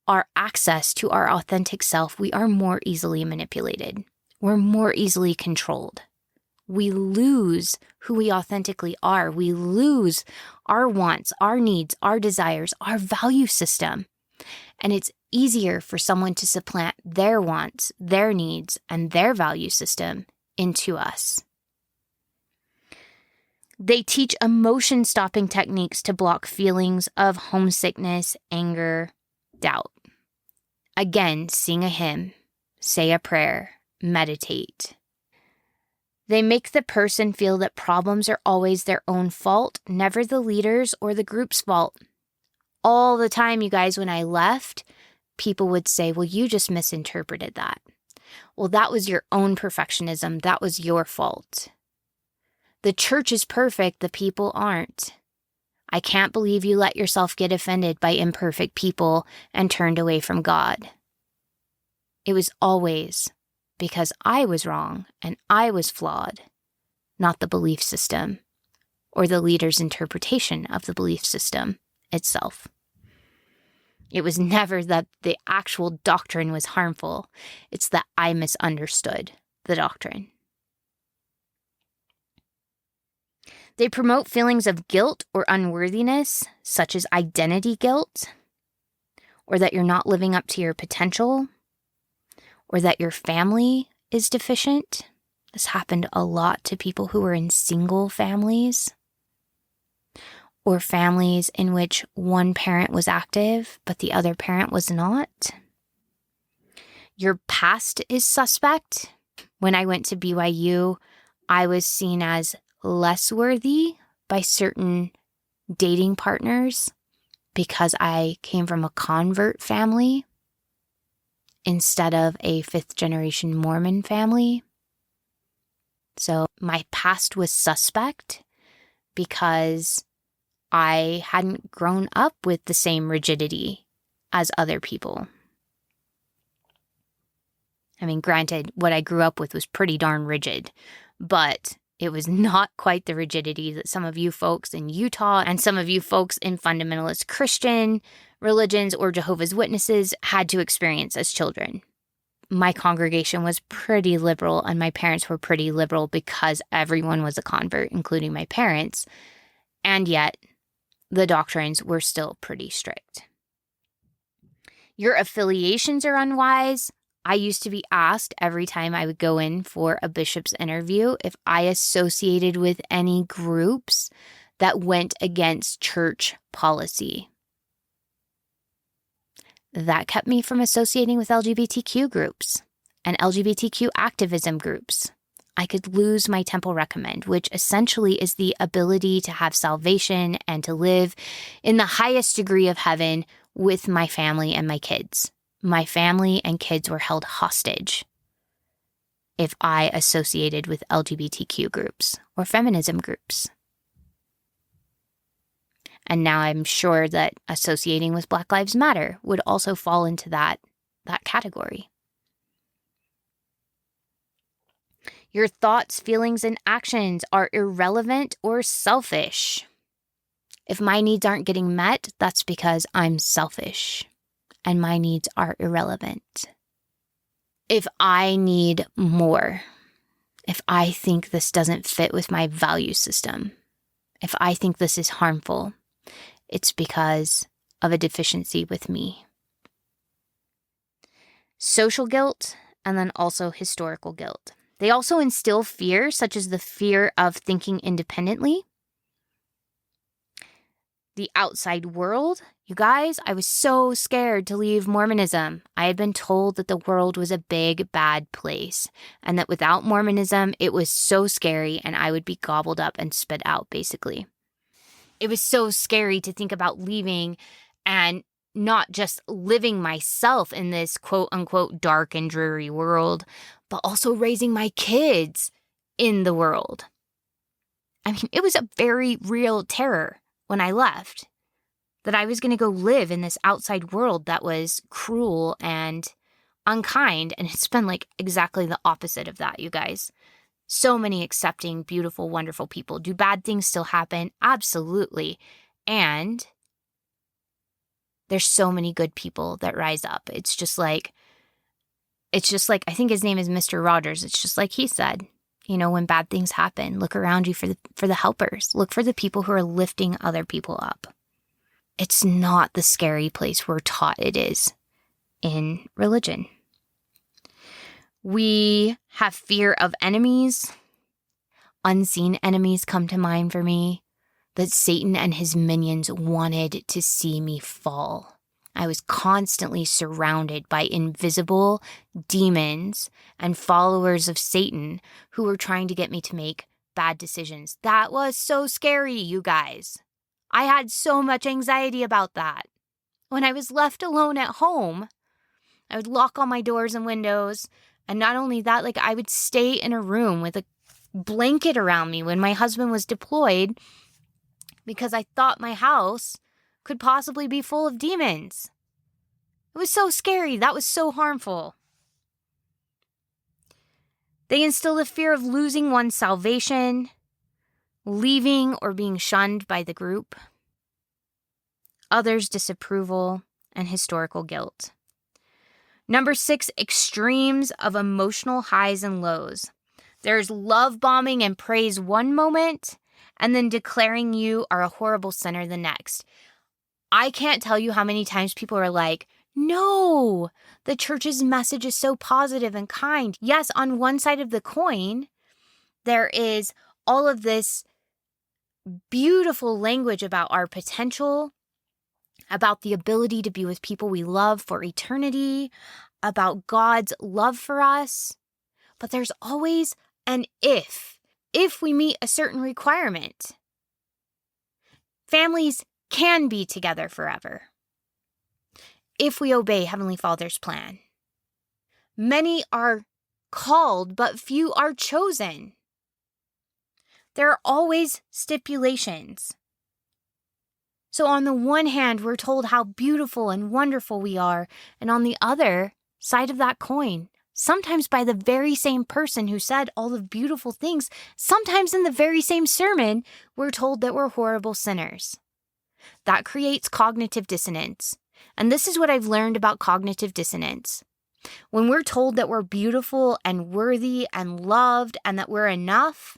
our access to our authentic self, we are more easily manipulated. We're more easily controlled. We lose who we authentically are. We lose our wants, our needs, our desires, our value system. And it's easier for someone to supplant their wants, their needs, and their value system into us. They teach emotion-stopping techniques to block feelings of homesickness, anger, doubt. Again, sing a hymn, say a prayer, meditate. They make the person feel that problems are always their own fault, never the leader's or the group's fault. All the time, you guys, when I left, people would say, well, you just misinterpreted that. Well, that was your own perfectionism. That was your fault. The church is perfect. The people aren't. I can't believe you let yourself get offended by imperfect people and turned away from God. It was always because I was wrong and I was flawed, not the belief system or the leader's interpretation of the belief system itself. It was never that the actual doctrine was harmful. It's that I misunderstood the doctrine. They promote feelings of guilt or unworthiness, such as identity guilt, or that you're not living up to your potential, or that your family is deficient. This happened a lot to people who were in single families, or families in which one parent was active, but the other parent was not. Your past is suspect. When I went to BYU, I was seen as less worthy by certain dating partners because I came from a convert family instead of a fifth-generation Mormon family. So my past was suspect because I hadn't grown up with the same rigidity as other people. I mean, granted, what I grew up with was pretty darn rigid, but it was not quite the rigidity that some of you folks in Utah and some of you folks in fundamentalist Christian religions or Jehovah's Witnesses had to experience as children. My congregation was pretty liberal and my parents were pretty liberal because everyone was a convert, including my parents. And yet, the doctrines were still pretty strict. Your affiliations are unwise. I used to be asked every time I would go in for a bishop's interview if I associated with any groups that went against church policy. That kept me from associating with LGBTQ groups and LGBTQ activism groups. I could lose my temple recommend, which essentially is the ability to have salvation and to live in the highest degree of heaven with my family and my kids. My family and kids were held hostage if I associated with LGBTQ groups or feminism groups. And now I'm sure that associating with Black Lives Matter would also fall into that category. Your thoughts, feelings, and actions are irrelevant or selfish. If my needs aren't getting met, that's because I'm selfish and my needs are irrelevant. if I need more, if I think this doesn't fit with my value system, if I think this is harmful, it's because of a deficiency with me. Social guilt, and then also historical guilt. They also instill fear, such as the fear of thinking independently. The outside world. You guys, I was so scared to leave Mormonism. I had been told that the world was a big, bad place, and that without Mormonism, it was so scary and I would be gobbled up and spit out, basically. It was so scary to think about leaving and not just living myself in this quote-unquote dark and dreary world, but also raising my kids in the world. I mean, it was a very real terror when I left, that I was going to go live in this outside world that was cruel and unkind, and it's been like exactly the opposite of that, you guys. So many accepting, beautiful, wonderful people. Do bad things still happen? Absolutely. And there's so many good people that rise up. It's just like, I think his name is Mr. Rogers. It's just like he said, you know, when bad things happen, look around you for the helpers. Look for the people who are lifting other people up. It's not the scary place we're taught it is in religion. We have fear of enemies. Unseen enemies come to mind for me. That Satan and his minions wanted to see me fall. I was constantly surrounded by invisible demons and followers of Satan who were trying to get me to make bad decisions. That was so scary, you guys. I had so much anxiety about that. When I was left alone at home, I would lock all my doors and windows. And not only that, like I would stay in a room with a blanket around me when my husband was deployed because I thought my house could possibly be full of demons. It was so scary. That was so harmful. They instill the fear of losing one's salvation, leaving or being shunned by the group, others' disapproval, and historical guilt. Number 6, extremes of emotional highs and lows. There's love bombing and praise one moment, and then declaring you are a horrible sinner the next. I can't tell you how many times people are like, no, the church's message is so positive and kind. Yes, on one side of the coin, there is all of this beautiful language about our potential, about the ability to be with people we love for eternity, about God's love for us. But there's always an if we meet a certain requirement. Families can be together forever if we obey Heavenly Father's plan. Many are called, but few are chosen. There are always stipulations. So on the one hand, we're told how beautiful and wonderful we are, and on the other side of that coin, sometimes by the very same person who said all the beautiful things, sometimes in the very same sermon, we're told that we're horrible sinners. That creates cognitive dissonance. And this is what I've learned about cognitive dissonance. When we're told that we're beautiful and worthy and loved and that we're enough,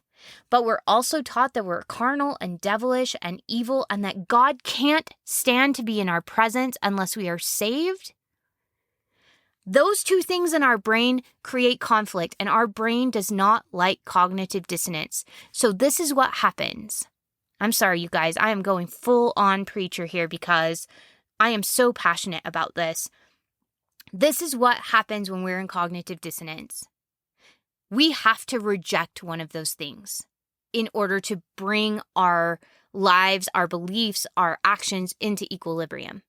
but we're also taught that we're carnal and devilish and evil and that God can't stand to be in our presence unless we are saved, those two things in our brain create conflict, and our brain does not like cognitive dissonance. So this is what happens. I'm sorry, you guys, I am going full on preacher here because I am so passionate about this. This is what happens when we're in cognitive dissonance. We have to reject one of those things in order to bring our lives, our beliefs, our actions into equilibrium.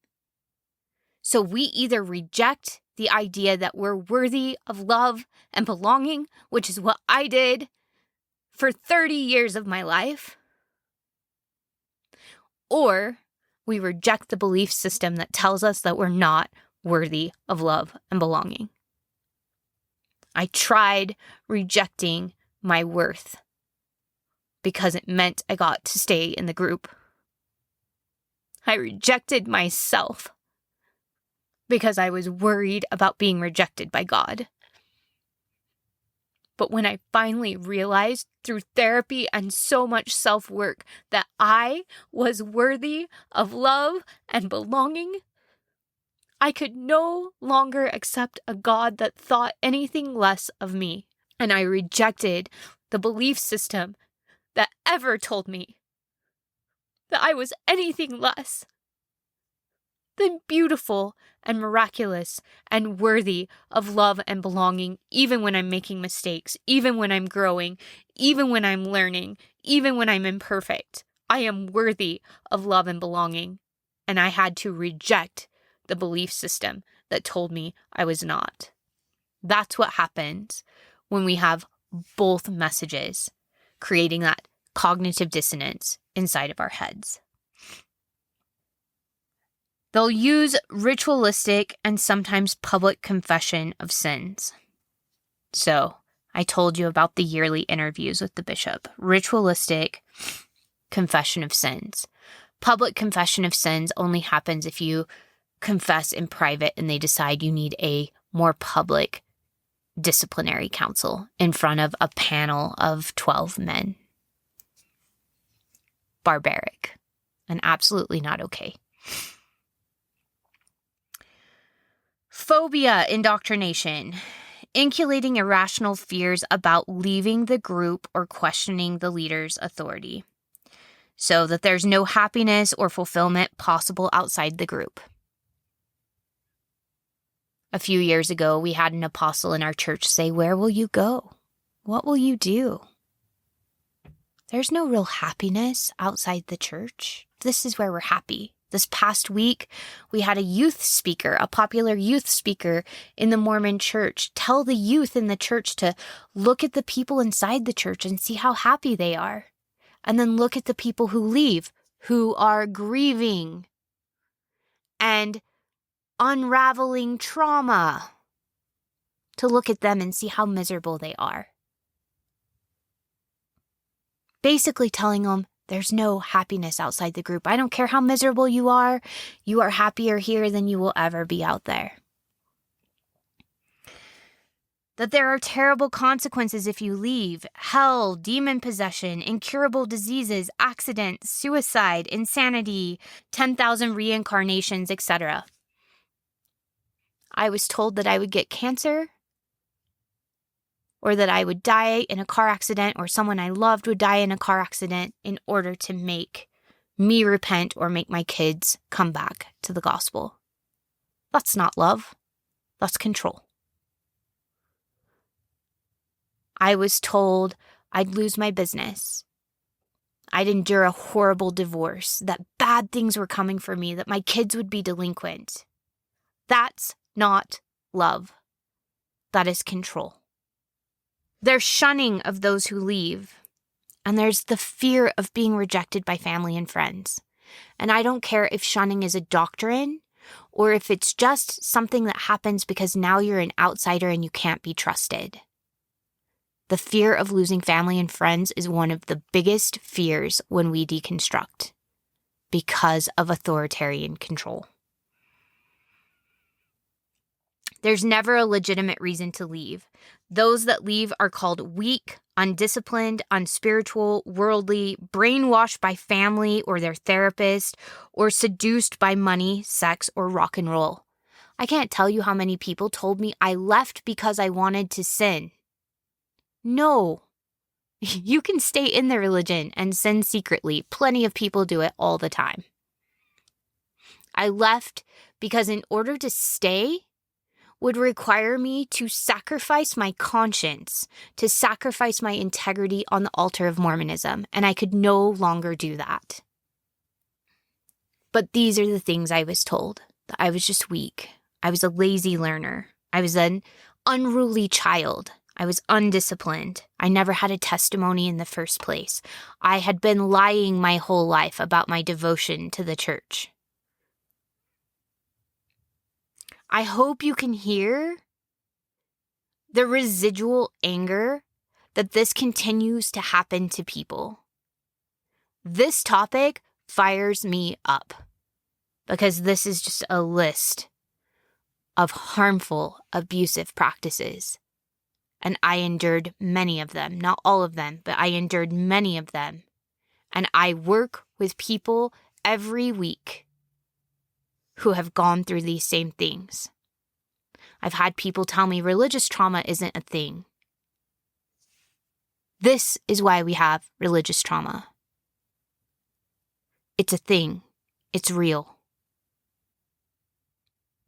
So we either reject the idea that we're worthy of love and belonging, which is what I did for 30 years of my life, or we reject the belief system that tells us that we're not worthy of love and belonging. I tried rejecting my worth because it meant I got to stay in the group. I rejected myself because I was worried about being rejected by God. But when I finally realized through therapy and so much self-work that I was worthy of love and belonging, I could no longer accept a God that thought anything less of me. And I rejected the belief system that ever told me that I was anything less than beautiful and miraculous and worthy of love and belonging, even when I'm making mistakes, even when I'm growing, even when I'm learning, even when I'm imperfect. I am worthy of love and belonging. And I had to reject the belief system that told me I was not. That's what happens when we have both messages, creating that cognitive dissonance inside of our heads. They'll use ritualistic and sometimes public confession of sins. So, I told you about the yearly interviews with the bishop. Ritualistic confession of sins. Public confession of sins only happens if you confess in private and they decide you need a more public disciplinary council in front of a panel of 12 men. Barbaric and absolutely not okay. Phobia indoctrination. Inculating irrational fears about leaving the group or questioning the leader's authority, so that there's no happiness or fulfillment possible outside the group. A few years ago, we had an apostle in our church say, "Where will you go? What will you do?" There's no real happiness outside the church. This is where we're happy. This past week, we had a youth speaker, a popular youth speaker in the Mormon church, tell the youth in the church to look at the people inside the church and see how happy they are. And then look at the people who leave, who are grieving and unraveling trauma, to look at them and see how miserable they are. Basically telling them, there's no happiness outside the group. I don't care how miserable you are happier here than you will ever be out there. That there are terrible consequences if you leave: hell, demon possession, incurable diseases, accidents, suicide, insanity, 10,000 reincarnations, etc. I was told that I would get cancer, or that I would die in a car accident, or someone I loved would die in a car accident in order to make me repent or make my kids come back to the gospel. That's not love. That's control. I was told I'd lose my business. I'd endure a horrible divorce, that bad things were coming for me, that my kids would be delinquent. That's not love. That is control. There's shunning of those who leave, and there's the fear of being rejected by family and friends. And I don't care if shunning is a doctrine or if it's just something that happens because now you're an outsider and you can't be trusted. The fear of losing family and friends is one of the biggest fears when we deconstruct because of authoritarian control. There's never a legitimate reason to leave. Those that leave are called weak, undisciplined, unspiritual, worldly, brainwashed by family or their therapist, or seduced by money, sex, or rock and roll. I can't tell you how many people told me I left because I wanted to sin. No. You can stay in the religion and sin secretly. Plenty of people do it all the time. I left because in order to stay would require me to sacrifice my conscience, to sacrifice my integrity on the altar of Mormonism, and I could no longer do that. But these are the things I was told. That I was just weak. I was a lazy learner. I was an unruly child. I was undisciplined. I never had a testimony in the first place. I had been lying my whole life about my devotion to the church. I hope you can hear the residual anger that this continues to happen to people. This topic fires me up because this is just a list of harmful, abusive practices. and I endured many of them. Not all of them, but I endured many of them. And I work with people every week who have gone through these same things. I've had people tell me religious trauma isn't a thing. This is why we have religious trauma. It's a thing. It's real.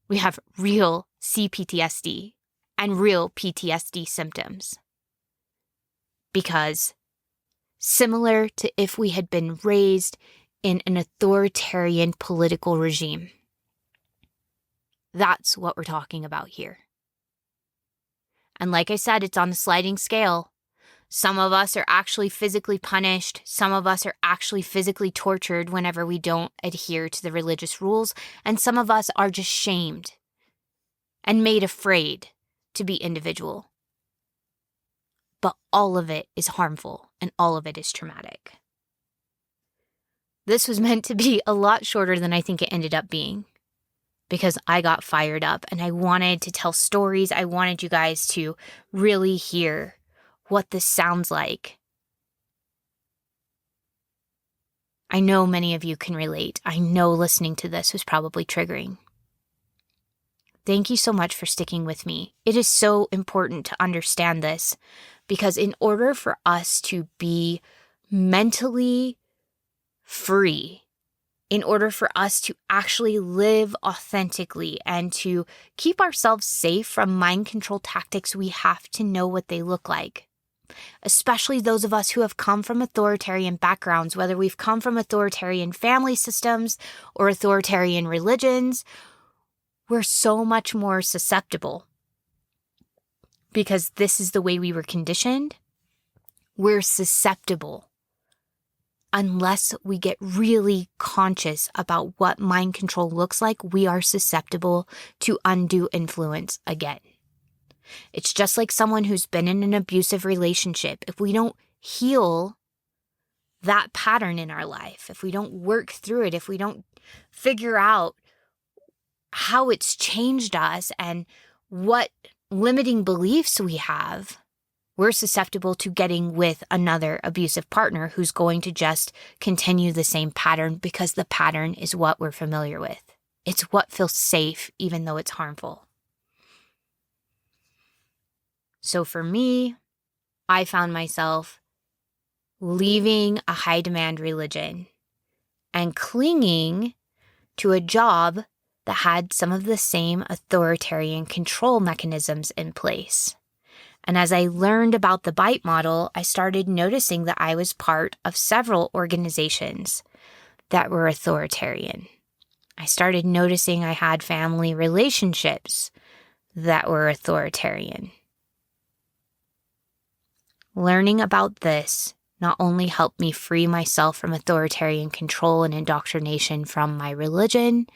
We have real CPTSD and real PTSD symptoms. Because similar to if we had been raised in an authoritarian political regime, that's what we're talking about here. And like I said, it's on a sliding scale. Some of us are actually physically punished. Some of us are actually physically tortured whenever we don't adhere to the religious rules. And some of us are just shamed and made afraid to be individual. But all of it is harmful and all of it is traumatic. This was meant to be a lot shorter than I think it ended up being, because I got fired up and I wanted to tell stories. I wanted you guys to really hear what this sounds like. I know many of you can relate. I know listening to this was probably triggering. Thank you so much for sticking with me. It is so important to understand this, because in order for us to be mentally free, in order for us to actually live authentically and to keep ourselves safe from mind control tactics, we have to know what they look like. Especially those of us who have come from authoritarian backgrounds, whether we've come from authoritarian family systems or authoritarian religions, we're so much more susceptible. Because this is the way we were conditioned. We're susceptible unless we get really conscious about what mind control looks like. We are susceptible to undue influence again. It's just like someone who's been in an abusive relationship. If we don't heal that pattern in our life, if we don't work through it, if we don't figure out how it's changed us and what limiting beliefs we have, we're susceptible to getting with another abusive partner who's going to just continue the same pattern, because the pattern is what we're familiar with. It's what feels safe, even though it's harmful. So for me, I found myself leaving a high demand religion and clinging to a job that had some of the same authoritarian control mechanisms in place. And as I learned about the Byte Model, I started noticing that I was part of several organizations that were authoritarian. I started noticing I had family relationships that were authoritarian. Learning about this not only helped me free myself from authoritarian control and indoctrination from my religion,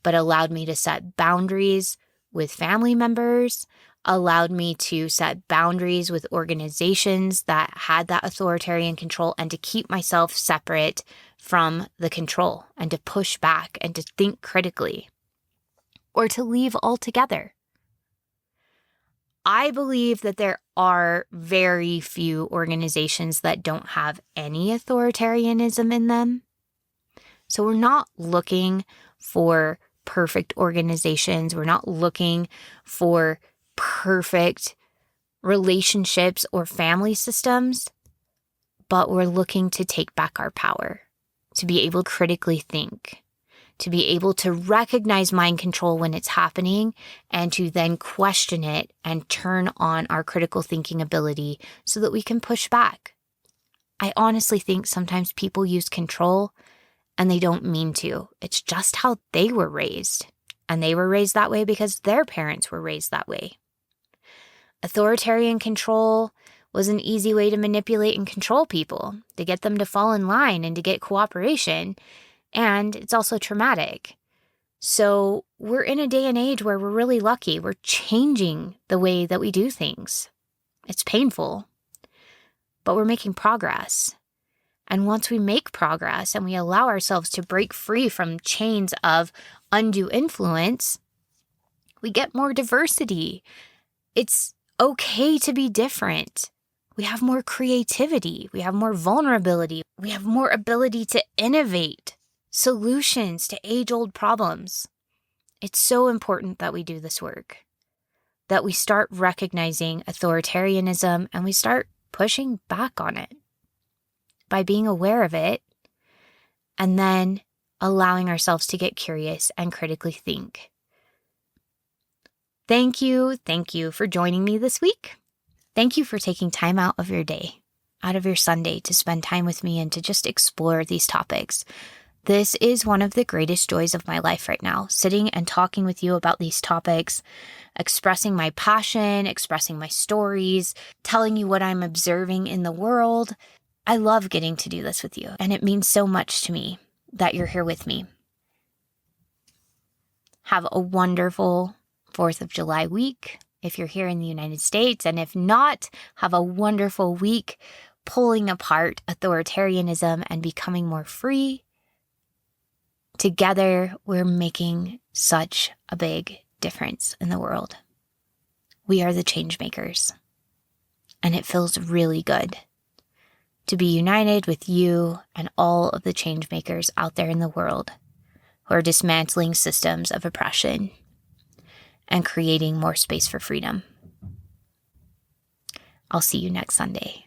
but allowed me to set boundaries with family members, allowed me to set boundaries with organizations that had that authoritarian control, and to keep myself separate from the control and to push back and to think critically, or to leave altogether. I believe that there are very few organizations that don't have any authoritarianism in them. So we're not looking for perfect organizations. We're not looking for perfect relationships or family systems, but we're looking to take back our power, to be able to critically think, to be able to recognize mind control when it's happening, and to then question it and turn on our critical thinking ability so that we can push back. I honestly think sometimes people use control and they don't mean to. It's just how they were raised. And they were raised that way because their parents were raised that way. Authoritarian control was an easy way to manipulate and control people, to get them to fall in line and to get cooperation. And it's also traumatic. So we're in a day and age where we're really lucky. We're changing the way that we do things. It's painful, but we're making progress. And once we make progress and we allow ourselves to break free from chains of undue influence, we get more diversity. It's okay to be different. We have more creativity. We have more vulnerability. We have more ability to innovate solutions to age-old problems. It's so important that we do this work, that we start recognizing authoritarianism and we start pushing back on it by being aware of it and then allowing ourselves to get curious and critically think. Thank you for joining me this week. Thank you for taking time out of your day, out of your Sunday, to spend time with me and to just explore these topics. This is one of the greatest joys of my life right now, sitting and talking with you about these topics, expressing my passion, expressing my stories, telling you what I'm observing in the world. I love getting to do this with you, and it means so much to me that you're here with me. Have a wonderful 4th of July week if you're here in the United States, and if not, have a wonderful week pulling apart authoritarianism and becoming more free. Together, we're making such a big difference in the world. We are the change makers, and it feels really good to be united with you and all of the change makers out there in the world who are dismantling systems of oppression and creating more space for freedom. I'll see you next Sunday.